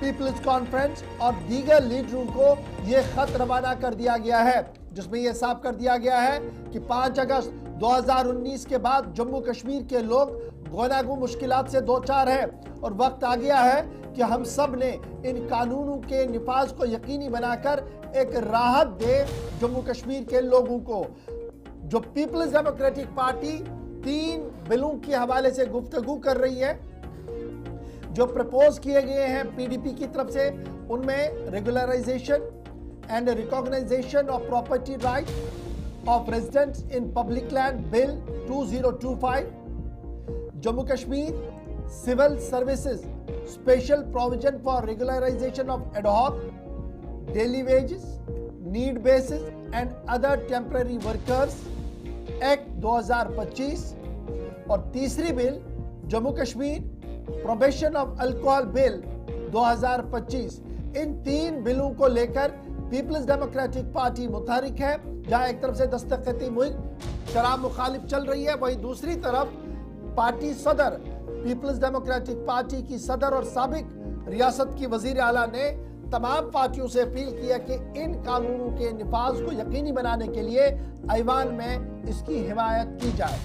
peoples conference और दीगर लीडरों को यह खत रवाना कर दिया गया है जिसमें यह साफ कर दिया गया है कि 5 अगस्त 2019 के बाद जम्मू कश्मीर के लोग गोनागू मुश्किलात से दो चार है और वक्त आ गया है कि हम सब ने इन कानूनों के निफाज को यकीनी बनाकर एक राहत दे जम्मू कश्मीर के लोगों को। जो पीपल्स डेमोक्रेटिक पार्टी 3 बिलों के हवाले से गुफ्तगू कर रही है जो प्रपोज किए गए हैं पीडीपी की तरफ से, उनमें regularisation and recognition of property right of residents in public land bill 2025, Jammu Kashmir civil services special provision for regularisation of ad hoc daily wages need basis and other temporary workers act 2025 और तीसरी bill Jammu Kashmir probation of alcohol bill 2025। इन 3 बिलों को लेकर पीपल्स डेमोक्रेटिक पार्टी मुतहरिक है। जहां एक तरफ से दस्तखती मुहिम शराब मुखालिफ चल रही है, वहीं दूसरी तरफ पार्टी सदर पीपल्स डेमोक्रेटिक पार्टी की सदर और साबिक रियासत की वजीर आला ने तमाम पार्टियों से अपील की है कि इन कानूनों के निफाज को यकीनी बनाने के लिए ऐवान में इसकी हिमायत की जाए।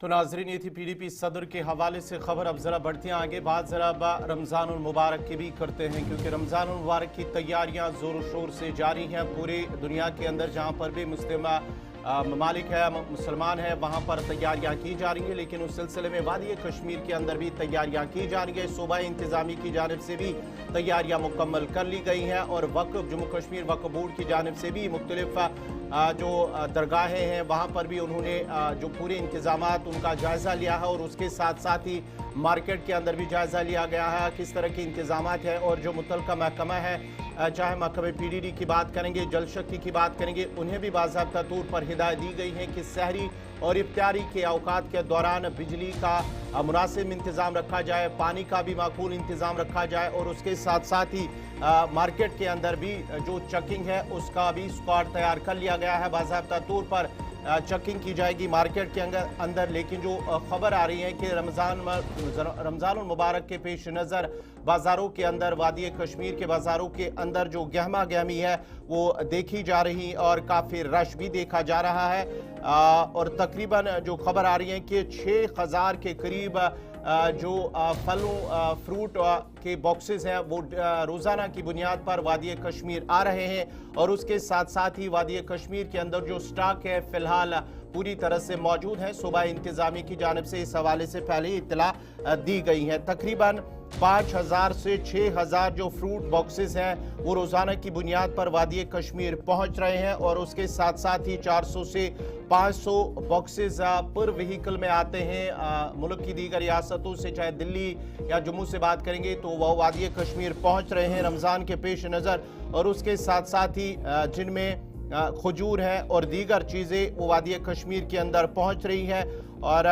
तो नाजरीन, ये थी पीडीपी सदर के हवाले से खबर। अब जरा बढ़ते हैं आगे, बात जरा रमज़ानुल मुबारक की भी करते हैं, क्योंकि रमज़ानुल मुबारक की तैयारियां जोर शोर से जारी हैं पूरी दुनिया के अंदर। जहां पर भी मुस्लिम ममालिक है, मुसलमान है, वहाँ पर तैयारियाँ की जा रही हैं, लेकिन उस सिलसिले में वादी कश्मीर के अंदर भी तैयारियाँ की जा रही है। सूबा इंतज़ामी की जानिब से भी तैयारियाँ मुकम्मल कर ली गई हैं और वक्फ जम्मू कश्मीर वक्फ बोर्ड की जानिब से भी मुख्तलिफ जो दरगाहें हैं वहाँ पर भी उन्होंने जो पूरे इंतज़ामात उनका जायज़ा लिया है और उसके साथ साथ ही मार्केट के अंदर भी जायज़ा लिया गया है किस तरह के इंतज़ामात है। और जो मुतलका महकमा है, चाहे महकमे पीडीडी की बात करेंगे, जल शक्ति की बात करेंगे, उन्हें भी बाज़ाब्ता तौर पर हिदायत दी गई है कि सहरी और इफ्तारी के औकात के दौरान बिजली का मुनासिब इंतज़ाम रखा जाए, पानी का भी माकूल इंतज़ाम रखा जाए और उसके साथ साथ ही मार्केट के अंदर भी जो चेकिंग है उसका भी स्क्वाड तैयार कर लिया गया है। बाज़ाब्ता तौर पर चेकिंग की जाएगी मार्केट के अंदर। लेकिन जो खबर आ रही है कि रमज़ानुल मुबारक के पेश नज़र बाज़ारों के अंदर, वादी कश्मीर के बाज़ारों के अंदर जो गहमा गहमी है वो देखी जा रही और काफ़ी रश भी देखा जा रहा है। और तकरीबन जो खबर आ रही है कि 6000 के करीब जो फलों फ्रूट के बॉक्सेस हैं वो रोज़ाना की बुनियाद पर वादी कश्मीर आ रहे हैं और उसके साथ साथ ही वादी कश्मीर के अंदर जो स्टॉक है फ़िलहाल पूरी तरह से मौजूद है। सूबा इंतज़ामी की जानिब से इस हवाले से पहले इत्तला दी गई है। तकरीबन 5000 से 6000 जो फ्रूट बॉक्सेस हैं वो रोज़ाना की बुनियाद पर वादी कश्मीर पहुंच रहे हैं और उसके साथ साथ ही 400 से 500 बॉक्सेस पर व्हीकल में आते हैं मुल्क की दीगर रियासतों से, चाहे दिल्ली या जम्मू से बात करेंगे तो वह वादी कश्मीर पहुंच रहे हैं रमज़ान के पेश नज़र। और उसके साथ साथ ही जिनमें खजूर है और दीगर चीज़ें वो वादी कश्मीर के अंदर पहुंच रही है और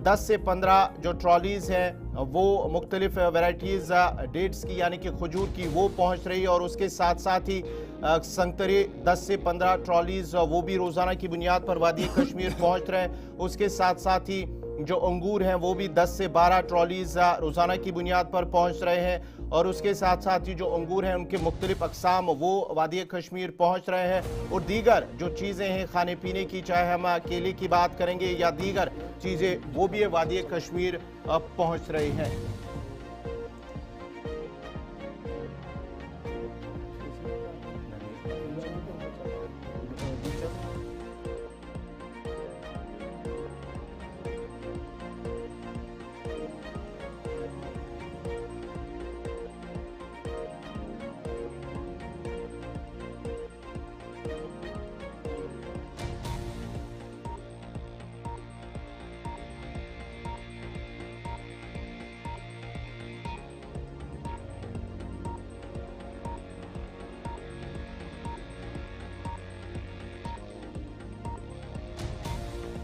10 से 15 जो ट्रॉलीज़ हैं वो मुख्तलिफ वैराइटीज़ डेट्स की यानी कि खजूर की वो पहुंच रही है और उसके साथ साथ ही संतरे 10 से 15 ट्रॉलीज़ वो भी रोज़ाना की बुनियाद पर वादी कश्मीर पहुंच रहे हैं। उसके साथ साथ ही जो अंगूर हैं वो भी 10 से 12 ट्रॉलीज़ रोज़ाना की बुनियाद पर पहुंच रहे हैं और उसके साथ साथ ही जो अंगूर हैं उनके मुख्तलिफ अक़साम वो वादी कश्मीर पहुंच रहे हैं। और दीगर जो चीज़ें हैं खाने पीने की, चाहे हम केले की बात करेंगे या दीगर चीज़ें, वो भी वादी कश्मीर पहुंच रही हैं।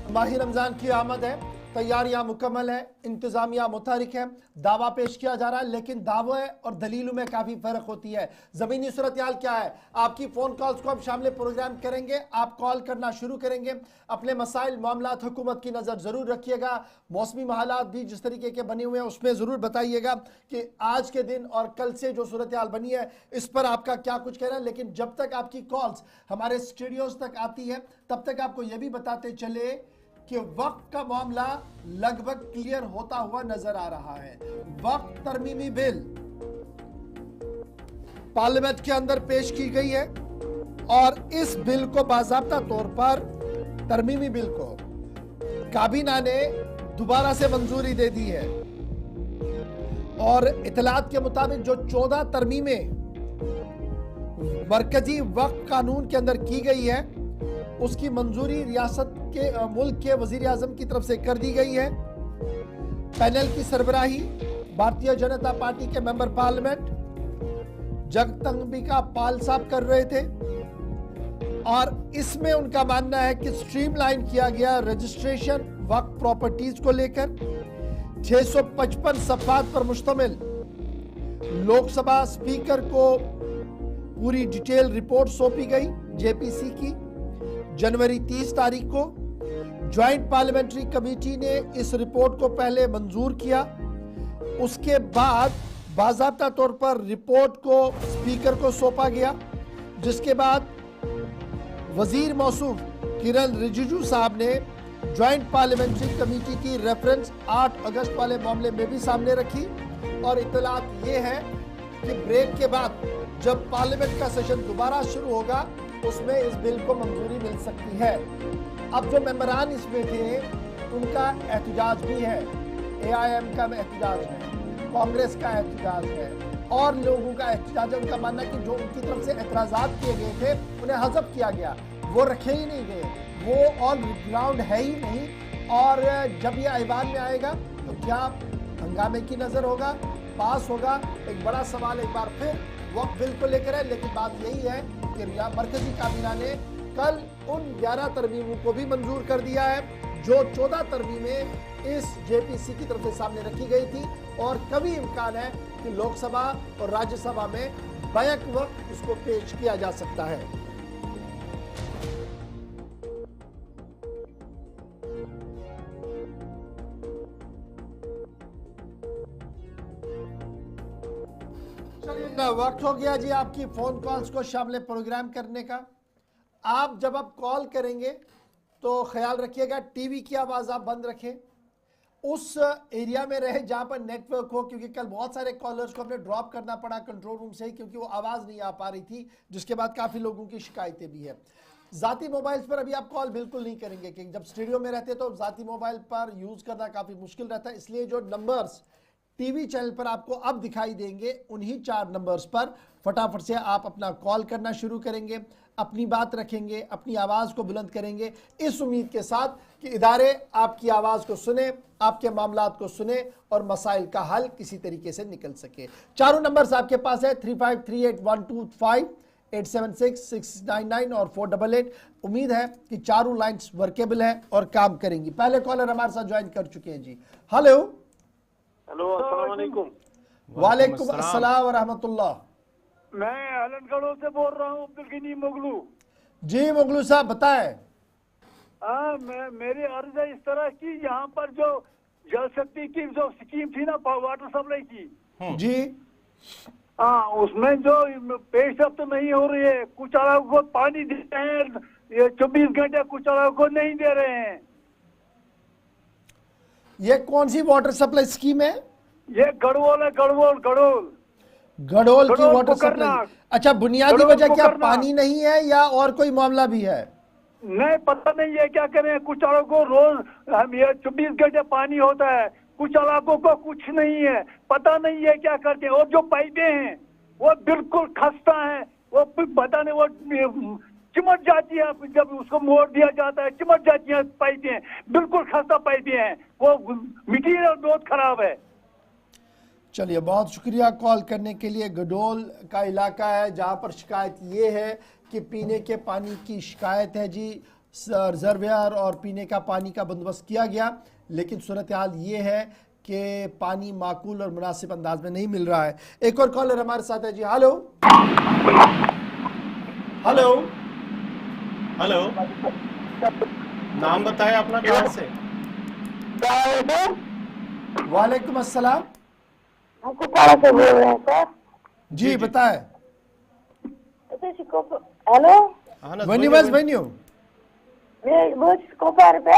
माही रमज़ान की आमद है तैयारियां मुकम्मल है, इंतजामिया मुतहरिक है, दावा पेश किया जा रहा है, लेकिन दावे और दलीलों में काफ़ी फ़र्क होती है। ज़मीनी सूरत हाल क्या है, आपकी फ़ोन कॉल्स को हम शामिल प्रोग्राम करेंगे। आप कॉल करना शुरू करेंगे, अपने मसाइल मामलात हुकूमत की नज़र ज़रूर रखिएगा। मौसमी हालात भी जिस तरीके के बने हुए हैं उसमें ज़रूर बताइएगा कि आज के दिन और कल से जो सूरत हाल बनी है इस पर आपका क्या कुछ कहना है। लेकिन जब तक आपकी कॉल्स हमारे स्टूडियोज़ तक आती है तब तक आपको यह भी बताते चले कि वक्त का मामला लगभग क्लियर होता हुआ नजर आ रहा है। वक्त तरमीमी बिल पार्लियामेंट के अंदर पेश की गई है और इस बिल को बाज़ाब्ता तौर पर तरमीमी बिल को काबीना ने दोबारा से मंजूरी दे दी है और इतलात के मुताबिक जो 14 तरमीमें मरकजी वक्फ कानून के अंदर की गई है उसकी मंजूरी रियासत के मुल्क के वजीर आजम की तरफ से कर दी गई है। पैनल की सरबराही भारतीय जनता पार्टी के मेंबर पार्लियामेंट जगदम्बिका पाल साहब कर रहे थे और इसमें उनका मानना है कि स्ट्रीमलाइन किया गया रजिस्ट्रेशन वक्फ प्रॉपर्टीज को लेकर 655 सफ़ात पर मुश्तमिल लोकसभा स्पीकर को पूरी डिटेल रिपोर्ट सौंपी गई जेपीसी की। जनवरी 30 तारीख को ज्वाइंट पार्लियामेंट्री कमेटी ने इस रिपोर्ट को पहले मंजूर किया, उसके बाद बाज़ाब्ता तौर पर रिपोर्ट को स्पीकर को सौंपा गया, जिसके बाद वजीर मौसूफ किरण रिजिजू साहब ने ज्वाइंट पार्लियामेंट्री कमेटी की रेफरेंस 8 अगस्त वाले मामले में भी सामने रखी और इत्तलात ये है कि ब्रेक के बाद जब पार्लियामेंट का सेशन दोबारा शुरू होगा उसमें इस बिल को मंजूरी मिल सकती है। अब जो मेंबरान इसमें थे उनका एहतजाज भी है, AIM का एहतजाज है, कांग्रेस का एहतजाज है और लोगों का एहतजाज है। उनका मानना है कि जो उनकी तरफ से एतराज़ात किए गए थे उन्हें हज़फ किया गया, वो रखे ही नहीं गए, वो ऑन ग्राउंड है ही नहीं। और जब ये ऐवान में आएगा तो क्या हंगामे की नज़र होगा, पास होगा, एक बड़ा सवाल एक बार फिर वक्त बिल को लेकर है। लेकिन बात यही है कि मरकजी काबीना ने कल उन 11 तरमीमों को भी मंजूर कर दिया है जो 14 तरमीमें इस जेपीसी की तरफ से सामने रखी गई थी और कभी इम्कान है कि लोकसभा और राज्यसभा में बैक वक्त इसको पेश किया जा सकता है। वक्त हो गया जी आपकी फोन कॉल्स को शामिल प्रोग्राम करने का। आप जब आप कॉल करेंगे तो ख्याल रखिएगा टीवी की आवाज़ आप बंद रखें, उस एरिया में रहे जहां पर नेटवर्क हो, क्योंकि कल बहुत सारे कॉलर्स को हमने ड्रॉप करना पड़ा कंट्रोल रूम से ही क्योंकि वो आवाज़ नहीं आ पा रही थी, जिसके बाद काफ़ी लोगों की शिकायतें भी है। ज़ाती मोबाइल्स पर अभी आप कॉल बिल्कुल नहीं करेंगे क्योंकि जब स्टूडियो में रहते तो ज़ाती मोबाइल पर यूज़ करना काफ़ी मुश्किल रहता है, इसलिए जो नंबर्स टीवी चैनल पर आपको अब दिखाई देंगे उन्हीं 4 नंबर्स पर फटाफट से आप अपना कॉल करना शुरू करेंगे, अपनी बात रखेंगे, अपनी आवाज़ को बुलंद करेंगे इस उम्मीद के साथ कि इदारे आपकी आवाज़ को सुने, आपके मामलात को सुने और मसाइल का हल किसी तरीके से निकल सके। चारों नंबर्स आपके पास है 353812 876-699 और 488। उम्मीद है कि चारों लाइन्स वर्केबल है और काम करेंगी। पहले कॉलर हमारे साथ ज्वाइन कर चुके हैं जी। हेलो अस्सलाम वालेकुम। वालेकुम अस्सलाम व रहमतुल्लाह। मैं आलमगढ़ से बोल रहा हूँ, अब्दुल गनी मुगलू। जी मुगलू साहब बताएं। मेरी अर्ज है इस तरह की, यहाँ पर जो जल शक्ति की जो स्कीम थी ना वाटर सप्लाई की जी, उसमें जो पेश रफ्त नहीं हो रही है, कुछ अलाकों को पानी देते हैं ये 24 घंटे, कुछ अलाकों को नहीं दे रहे हैं। ये कौन सी वाटर सप्लाई स्कीम है? ये गढ़ोल है, गढ़ोल की वाटर सप्लाई। अच्छा, बुनियादी वजह क्या पानी नहीं है या और कोई मामला भी है? नहीं पता नहीं है क्या करें। कुछ इलाकों को रोज हम ये 24 घंटे पानी होता है, कुछ इलाकों को कुछ नहीं है, पता नहीं है क्या करते हैं। और जो पाइपें हैं वो बिल्कुल खस्ता है, वो पता नहीं, वो चिमट जाती है, जब उसको मोड़ दिया जाता है चिमट जाती है पाइपें, बिल्कुल खस्ता पाइपें हैं, वो मटीरियल बहुत खराब है। चलिए बहुत शुक्रिया कॉल करने के लिए। गडोल का इलाका है जहां पर शिकायत ये है कि पीने के पानी की शिकायत है जी। रिजर्वियर और पीने का पानी का बंदोबस्त किया गया लेकिन सूरत हाल ये है कि पानी माकूल और मुनासिब अंदाज में नहीं मिल रहा है। एक और कॉलर हमारे साथ है जी। हेलो हेलो हेलो, नाम बताएं अपना, कहाँ से? वालेकुम अस्सलाम। हम कुपवाड़ा से बोल रहे हैं सर। जी बताएं। हेलो वन्यू बस वन्यू मैं कुपवाड़ पे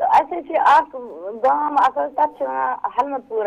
तो ऐसे छी आक गांव असल तक हलमतपुर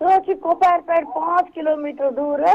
सो छी कुपवाड़ पे 5 किलोमीटर दूर है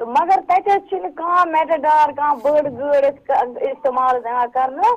तो मगर तते छी का मेटाडार का बड़ गड़ इस्तेमाल करना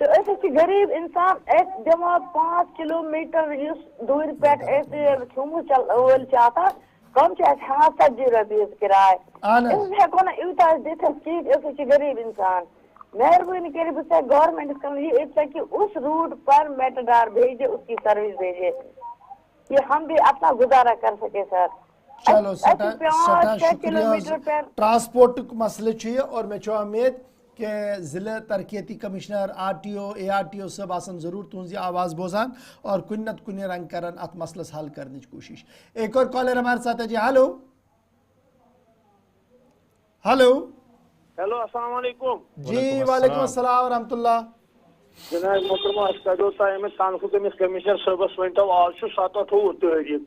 तो ऐसे छी गरीब इंसान एक जमा 5 किलोमीटर इस दूर पे ऐसे छुमु चल ओल चाहता कम से कम 70 रुपये किराए इसमें कोना यूता देते चीज ऐसे छी गरीब इंसान मेहरबानी करे बच्चा गवर्नमेंट का ये एक कि उस रूट पर मेटाडार भेजे, उसकी सर्विस भेजे, ये हम भी अपना गुजारा कर सके सर। चलो सटा शुक्रिया। ट्रांसपोर्ट मसले चाहिए और मैं चाह उम्मीद कि ज़िले तरक्याती कमिश्नर RTO ARTO सब आसन ज़रूर तुझी आवाज़ बोजान और कुन नत कुन रंग करन अत मसलस हल करने की कोशिश। एक और कॉलर हमारे साथ है जी। हेलो हेलो हेलो अस्सलाम वालेकुम। जी वालेकुम अस्सलाम व रहमतुल्लाह। जनाब मोहतरमा अस्कदो ताइम तानखु कमिस कमिश्नर सबस वंटो आज 7 तारीख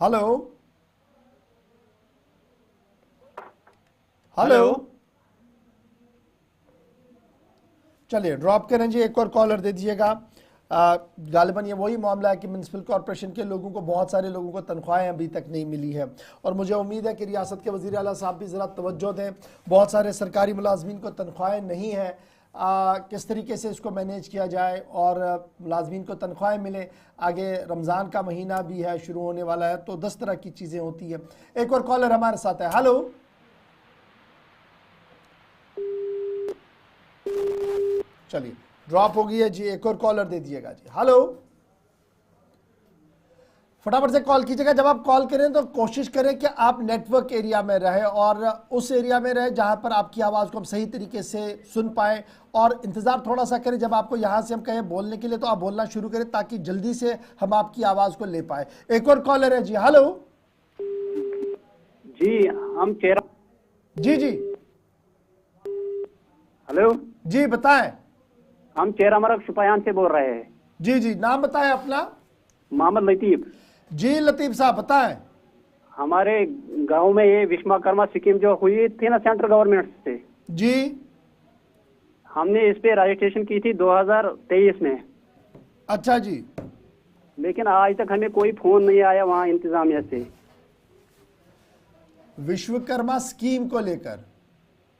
हेलो हेलो चलिए ड्रॉप करें जी। एक और कॉलर दे दीजिएगा। गालिबन ये वही मामला है कि म्यूनसिपल कॉरपोरेशन के लोगों को, बहुत सारे लोगों को तनख्वाहें अभी तक नहीं मिली है और मुझे उम्मीद है कि रियासत के वज़ीर आला साहब भी ज़रा तवज्जो दें। बहुत सारे सरकारी मुलाजमीन को तनख्वाहें नहीं है, किस तरीके से इसको मैनेज किया जाए और मुलाजमीन को तनख्वाहें मिले। आगे रमज़ान का महीना भी है, शुरू होने वाला है, तो 10 तरह की चीज़ें होती है। एक और कॉलर हमारे साथ है। हेलो चलिए ड्रॉप हो गई है जी। एक और कॉलर दे दिएगा जी। हेलो फटाफट से कॉल कीजिएगा। जब आप कॉल करें तो कोशिश करें कि आप नेटवर्क एरिया में रहें और उस एरिया में रहें जहां पर आपकी आवाज़ को हम सही तरीके से सुन पाएँ और इंतज़ार थोड़ा सा करें। जब आपको यहां से हम कहें बोलने के लिए तो आप बोलना शुरू करें ताकि जल्दी से हम आपकी आवाज़ को ले पाए। एक और कॉलर है जी। हेलो जी हम चेहरा जी जी हेलो जी बताएं। हम चेहरा मरग शुपायान से बोल रहे हैं। जी जी नाम बताएं अपना। मोहम्मद लतीफ। जी लतीफ साहब बताएं। हमारे गांव में ये विश्वकर्मा स्कीम जो हुई थी ना सेंट्रल गवर्नमेंट से जी, हमने इस पे रजिस्ट्रेशन की थी 2023 में। अच्छा जी। लेकिन आज तक हमें कोई फोन नहीं आया वहाँ इंतजामिया से विश्वकर्मा स्कीम को लेकर।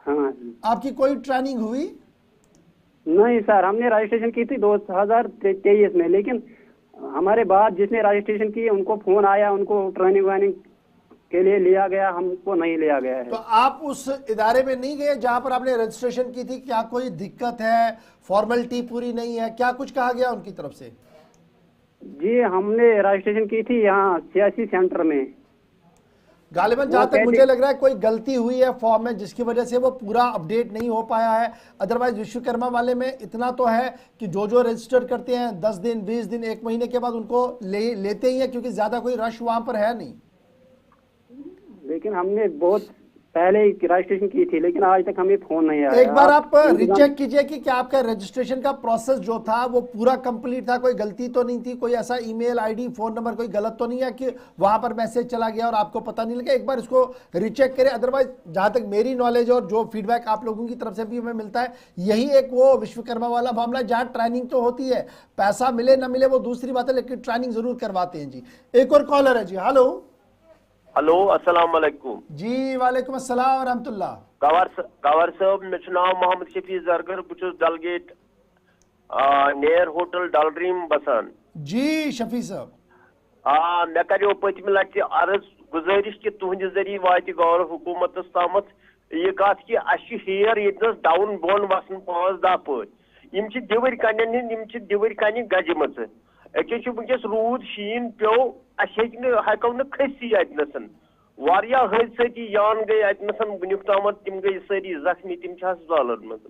हाँ आपकी कोई ट्रेनिंग हुई? नहीं सर, हमने रजिस्ट्रेशन की थी 2023 में, लेकिन हमारे बाद जिसने रजिस्ट्रेशन की उनको फोन आया, उनको ट्रेनिंग वार्निंग के लिए लिया गया, हमको नहीं लिया गया है। तो आप उस इदारे में नहीं गए जहां पर आपने रजिस्ट्रेशन की थी? क्या कोई दिक्कत है, फॉर्मेलिटी पूरी नहीं है, क्या कुछ कहा गया उनकी तरफ से? जी हमने रजिस्ट्रेशन की थी यहाँ सियासी सेंटर में। गालिबन जहां तक मुझे लग रहा है कोई गलती हुई है फॉर्म में जिसकी वजह से वो पूरा अपडेट नहीं हो पाया है। अदरवाइज विश्वकर्मा वाले में इतना तो है कि जो जो रजिस्टर करते हैं 10 दिन 20 दिन 1 महीने के बाद उनको लेते ही है, क्योंकि ज्यादा कोई रश वहां पर है नहीं। लेकिन हमने बहुत पहले रजिस्ट्रेशन की थी, लेकिन आज तक हमें फोन नहीं आया। एक बार आप रिचेक कीजिए कि क्या आपका रजिस्ट्रेशन का प्रोसेस जो था वो पूरा कंप्लीट था, कोई गलती तो नहीं थी, कोई ऐसा ईमेल आईडी फोन नंबर कोई गलत तो नहीं है कि वहां पर मैसेज चला गया और आपको पता नहीं लगा। एक बार इसको रिचेक करें। अदरवाइज जहां तक मेरी नॉलेज और जो फीडबैक आप लोगों की तरफ से भी हमें मिलता है, यही एक वो विश्वकर्मा वाला मामला जहाँ ट्रेनिंग तो होती है, पैसा मिले ना मिले वो दूसरी बात है, लेकिन ट्रेनिंग जरूर करवाते हैं जी। एक और कॉलर है जी। हेलो हेलो अस्सलाम वालेकुम। जी वालेकुम अस्सलाम व रहमतुल्लाह। कवर साहब मे नाम मोहम्मद शफी जरगर, बुचुस डलगेट नेर होटल डल ड्रीम बसान। जी शफी साहब मे करो पतम लट अर्ज गुजारिश कि तुहद जरिए वात गौर हुकूमत तमत यह कत कि हेयर ये डाउन बोन वसन 5-10 पत दिवर कन दिवर कन गजम अके वनकस रूद शीन पे हको न खसी अतनसन वारिया हादसती जान गई अतनसन वुनिक ताम तिम गई सारी जख्मी तिम हस्पतालन मज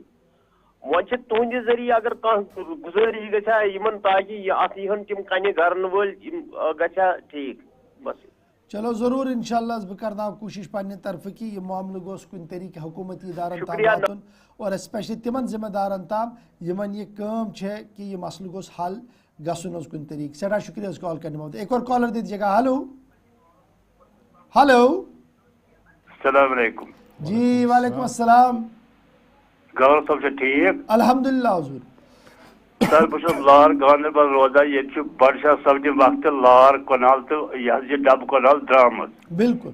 वो तुंद जरिए अगर गुजारिश गन ताकि अन तिम कन गरन वल गा ठीक बस चलो जरूर इंशाल्लाह बह करना कोशिश पन्ने तरफ कि यह मामले गोस कुन तरीके हुकूमती इदारन ताम वातुन और स्पेशली तिमन जिम्मेदारन ताम यमन यह काम छे कि यह मसले गोस हल गसन कुन तरीके सड़ा शुक्रिया कॉल करने में। एक और कॉलर दे दीजिएगा। हेलो हेलो अस्सलाम वालेकुम। जी वालेकुम अस्सलाम। गवर्नर साहब ठीक अल्हम्दुलिल्लाह हुजूर। सर बहुत लार गांधरबल रोजा ये बर्षा सब्जी वक्त लार कनाल तो यह डब कनाल द्रामत बिल्कुल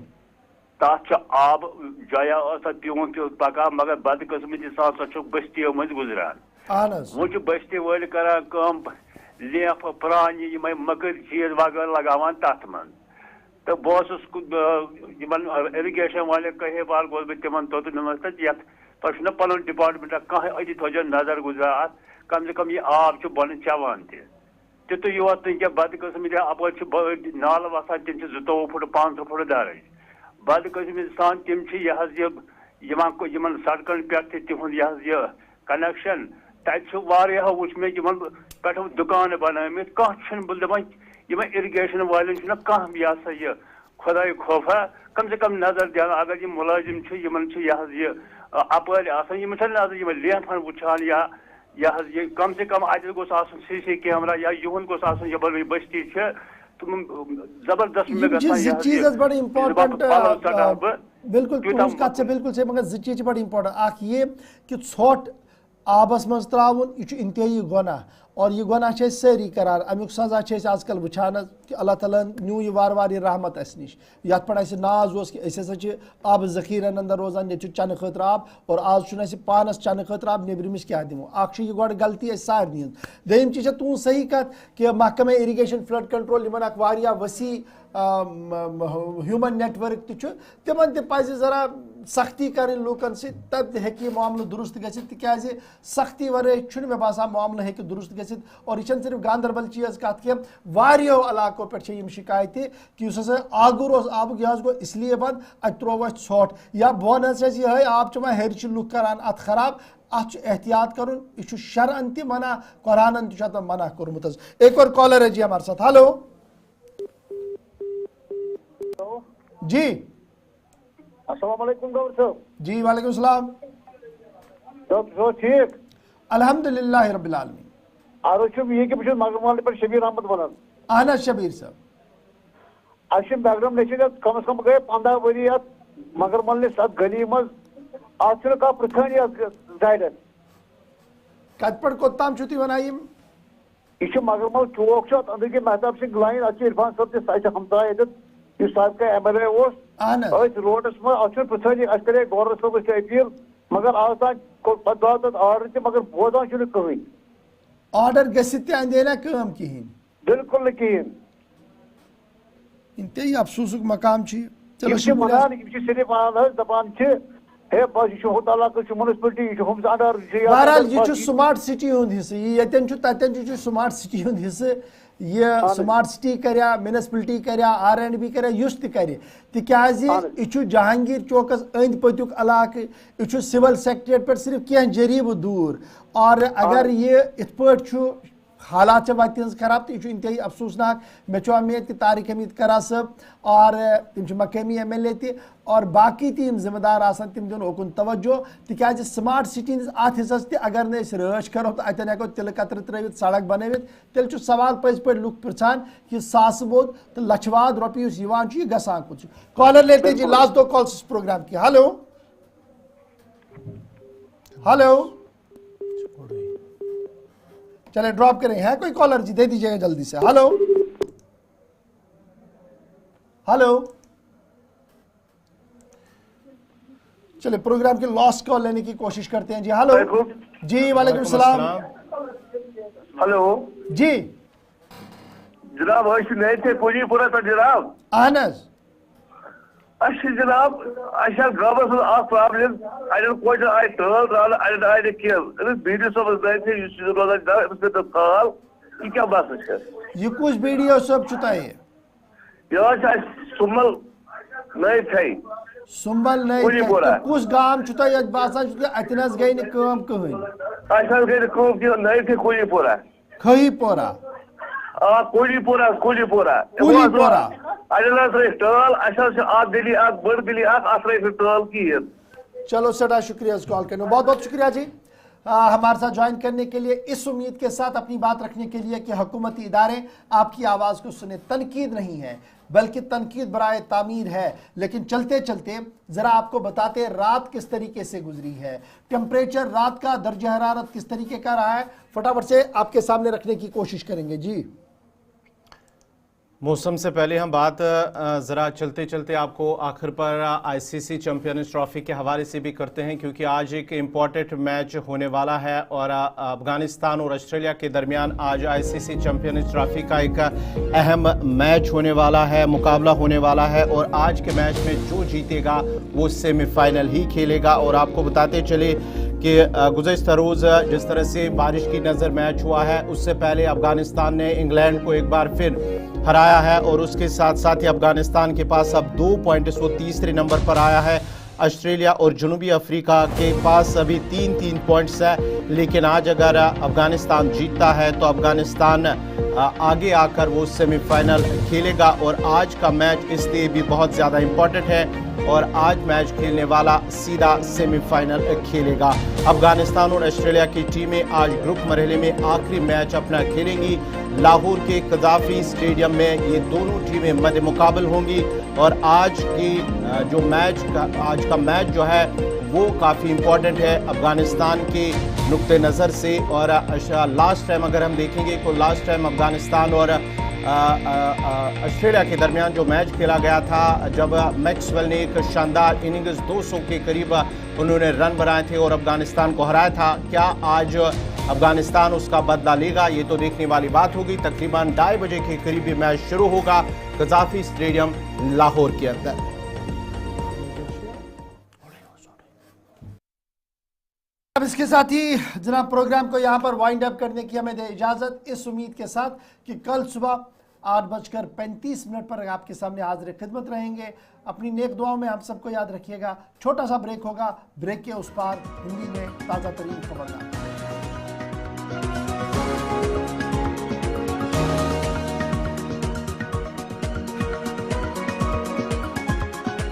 तथ आब जया पीवन पे पका मगर बदकिस्मती सो बस्तियों मज गुजरान वो बस्ती वल करान लेफ प्रान मकर चीज वगैरह लगान तथ मन तो बहुत इरीगेशन वाले कहे बार गो तिमन तोत पे पन डिपार्टमेंट कह अति थो नजर गुजरा कम से कम यह आब बन चवान तु योत क्या बदकिस्मत अप नाल वसान तम 22 फुट 500 फुट दरज बदकिस्मत सान तम सड़कन पे तिहद यह कनेक्शन तत वो मे पे दुकान बनामित कह दपान इरीगेशन वाले कह यह सा यह खुदा खौफा कम से कम नजर दिया अगर यह मुलाजिम यह अपर नजर लेफन वुचान या यह कम से कम अत गोस CC कैमरा या युन गोस यह बस्ती जबरदस्त बिल्कुल बिल्कुल से मगर जी चीज बड़ी इंपॉर्टेंट ये कि ोट आबस मज त्रावन यह इंतहाई गुनाह और यह गुनाह सारी करार अमुक सजा आजकल वुचान कि अल्लाह ताला न्यू यह वार वार रहमत अस नश ये पे नाज कि आब जखीरन अंदर रोजान ये चन खतर आब और आज पानस चन खतर आब नेबरमिस क्या दिमो यह गो गलती सारे दम चीज तुम सही कत कि महकमा इरीगेशन फ्लड कंट्रोल वसी ह्यूमन नेटवर्क तिमन जरा सख्ती कर लूकन तब हे मामल दुरुस्त गि सख्ती वर मे बासान मामल हे दुरुस्त गि और यह सिर्फ गांधरबल चीज कत कहो इलाकों पे शिकायत कि आगुर आबुक यह गो इसलिए बंद अत त्रोव ोट या बह ये आब हेर लुक करान अत खराब अत एहतियात कर यह शरअन ति मना कुरानन तत मना कोर्मुत। एक और कॉलर है जी हमारे साथ। हेलो जी अस्सलाम वालेकुम गौर साहब। जी वालेकुम सलाम। तो ठीक अल्हम्दुलिल्लाह रब्बिल आलमीन। ये कि मगरमाल पर शबीर अहमद वन अहन शबीर साहब अम बैकग्राउंड नशीद कम से कम गए 15 वरी मगरमाल गली मज आज पृथानी जायन कत पे कोताम वन यह मगरमाल चौक अंदर की महताब सिंह लाइन अत इरफान साहब तक हमसाय सबका MLA रोडस मे पृथानी करे गवर्नर साहब अपील मगर आज तक आर्डर मगर बोजान कहीं आर्डर गंदेना कम कहें बिल्कुल कहें इंतहाई अफसोसुक मकाम चलो सिर्फ दपान बहरहाल यह स्मार्ट सिटी हुंद हिस्से ये स्मार्ट सिटी हुंद हिस्से यह स्मार्ट सिटी करा म्यूनिसिपलिटी करा R&B करा युस तिकाज यह जहांगीर चौकस अंद पत्युक इलाक यह सिविल सेक्रेटरिएट पे सिर्फ कह जरीब दूर और अगर ये इत पे हालात वत खराब तो यह इंतहाई अफसोसनाक मे उम्मीद कि तारिक हमीद करा सब और तम मकामी MLA ति और बाकी तीम जिम्मेदार आसान तिम दिन ओकुन तवज्जो तिकाज स्मार्ट सिटी अत हिस्सस ति अगर न रच करो तो अतन हेको तिल कतर त्रवित सड़क बनवित तेल सवाल पज पे लुक पृछान कि सास बोध तो लछवाद रुपये यह गसान कुछ। कॉलर लेते जी लास्ट 2 कॉल्स इस प्रोग्राम की। हेलो हेलो चले ड्रॉप करें है कोई कॉलर जी दे दीजिएगा जल्दी से। हेलो हेलो चले प्रोग्राम की लास्ट कॉल लेने की कोशिश करते हैं जी। हेलो जी वालेकुम सलाम। हेलो जी जनाब नए थे पूजीपुरा पे जनाब अहनज जनाब गाँव प्रॉब्लम अड़न कोट आय टल राल अड़न आय कह बीडीओ साहब नए रोजान कॉल यह क्या मसला यह कुछ बीडीओ साहब चुताए यह सुमल नहीं थे सुंबल नहीं तो कुछ गांव छुता या बासा छुता अतनस गई न काम कहन अच्छा गई काम की नहीं थे कोलीपोरा कोलीपोरा अजला टल अच्छा आप दिल्ली आप बड़ दिल्ली आप आश्रय टल की। चलो सदा शुक्रिया कॉल करने, बहुत बहुत शुक्रिया जी हमारे साथ ज्वाइन करने के लिए, इस उम्मीद के साथ अपनी बात रखने के लिए कि हुकूमती इदारे आपकी आवाज़ को सुने। तनकीद नहीं है बल्कि तनकीद बराए तामीर है। लेकिन चलते चलते ज़रा आपको बताते रात किस तरीके से गुजरी है, टेम्परेचर रात का दर्जा हरारत किस तरीके का रहा है, फटाफट से आपके सामने रखने की कोशिश करेंगे जी। मौसम से पहले हम बात ज़रा चलते चलते आपको आखिर पर आईसीसी चैंपियंस ट्रॉफी के हवाले से भी करते हैं, क्योंकि आज एक इम्पॉर्टेंट मैच होने वाला है और अफगानिस्तान और ऑस्ट्रेलिया के दरमियान आज आईसीसी चैंपियंस ट्रॉफी का एक अहम मैच होने वाला है, मुकाबला होने वाला है। और आज के मैच में जो जीतेगा वो सेमीफाइनल ही खेलेगा। और आपको बताते चले कि गुज़श्ता रोज़ जिस तरह से बारिश की नज़र मैच हुआ है, उससे पहले अफगानिस्तान ने इंग्लैंड को एक बार फिर हराया है और उसके साथ साथ ही अफगानिस्तान के पास अब 2 पॉइंट वो तीसरे नंबर पर आया है। ऑस्ट्रेलिया और जनूबी अफ्रीका के पास अभी 3-3 पॉइंट्स है। लेकिन आज अगर अफगानिस्तान जीतता है तो अफगानिस्तान आगे आकर वो सेमीफाइनल खेलेगा। और आज का मैच इसलिए भी बहुत ज़्यादा इम्पॉर्टेंट है और आज मैच खेलने वाला सीधा सेमीफाइनल खेलेगा। अफगानिस्तान और ऑस्ट्रेलिया की टीमें आज ग्रुप मरहले में आखिरी मैच अपना खेलेंगी। लाहौर के कज़ाफ़ी स्टेडियम में ये दोनों टीमें मद मुकाबल होंगी। और आज का मैच जो है वो काफ़ी इम्पोर्टेंट है अफ़गानिस्तान के नुक्ते नज़र से। और लास्ट टाइम अगर हम देखेंगे तो लास्ट टाइम अफ़गानिस्तान और ऑस्ट्रेलिया के दरमियान जो मैच खेला गया था, जब मैक्सवेल ने एक शानदार इनिंग्स 200 के करीब उन्होंने रन बनाए थे और अफ़गानिस्तान को हराया था। क्या आज अफ़गानिस्तान उसका बदला लेगा, ये तो देखने वाली बात होगी। तकरीबन 2:30 बजे के करीब ये मैच शुरू होगा कज़ाफ़ी स्टेडियम लाहौर के अंदर। अब इसके साथ ही जनाब प्रोग्राम को यहाँ पर वाइंड अप करने की हमें दे इजाज़त, इस उम्मीद के साथ कि कल सुबह 8:35 पर आपके सामने हाजिर खिदमत रहेंगे। अपनी नेक दुआओं में आप सबको याद रखिएगा। छोटा सा ब्रेक होगा, ब्रेक के उस पार हिंदी में ताज़ा तरीन खबरदार।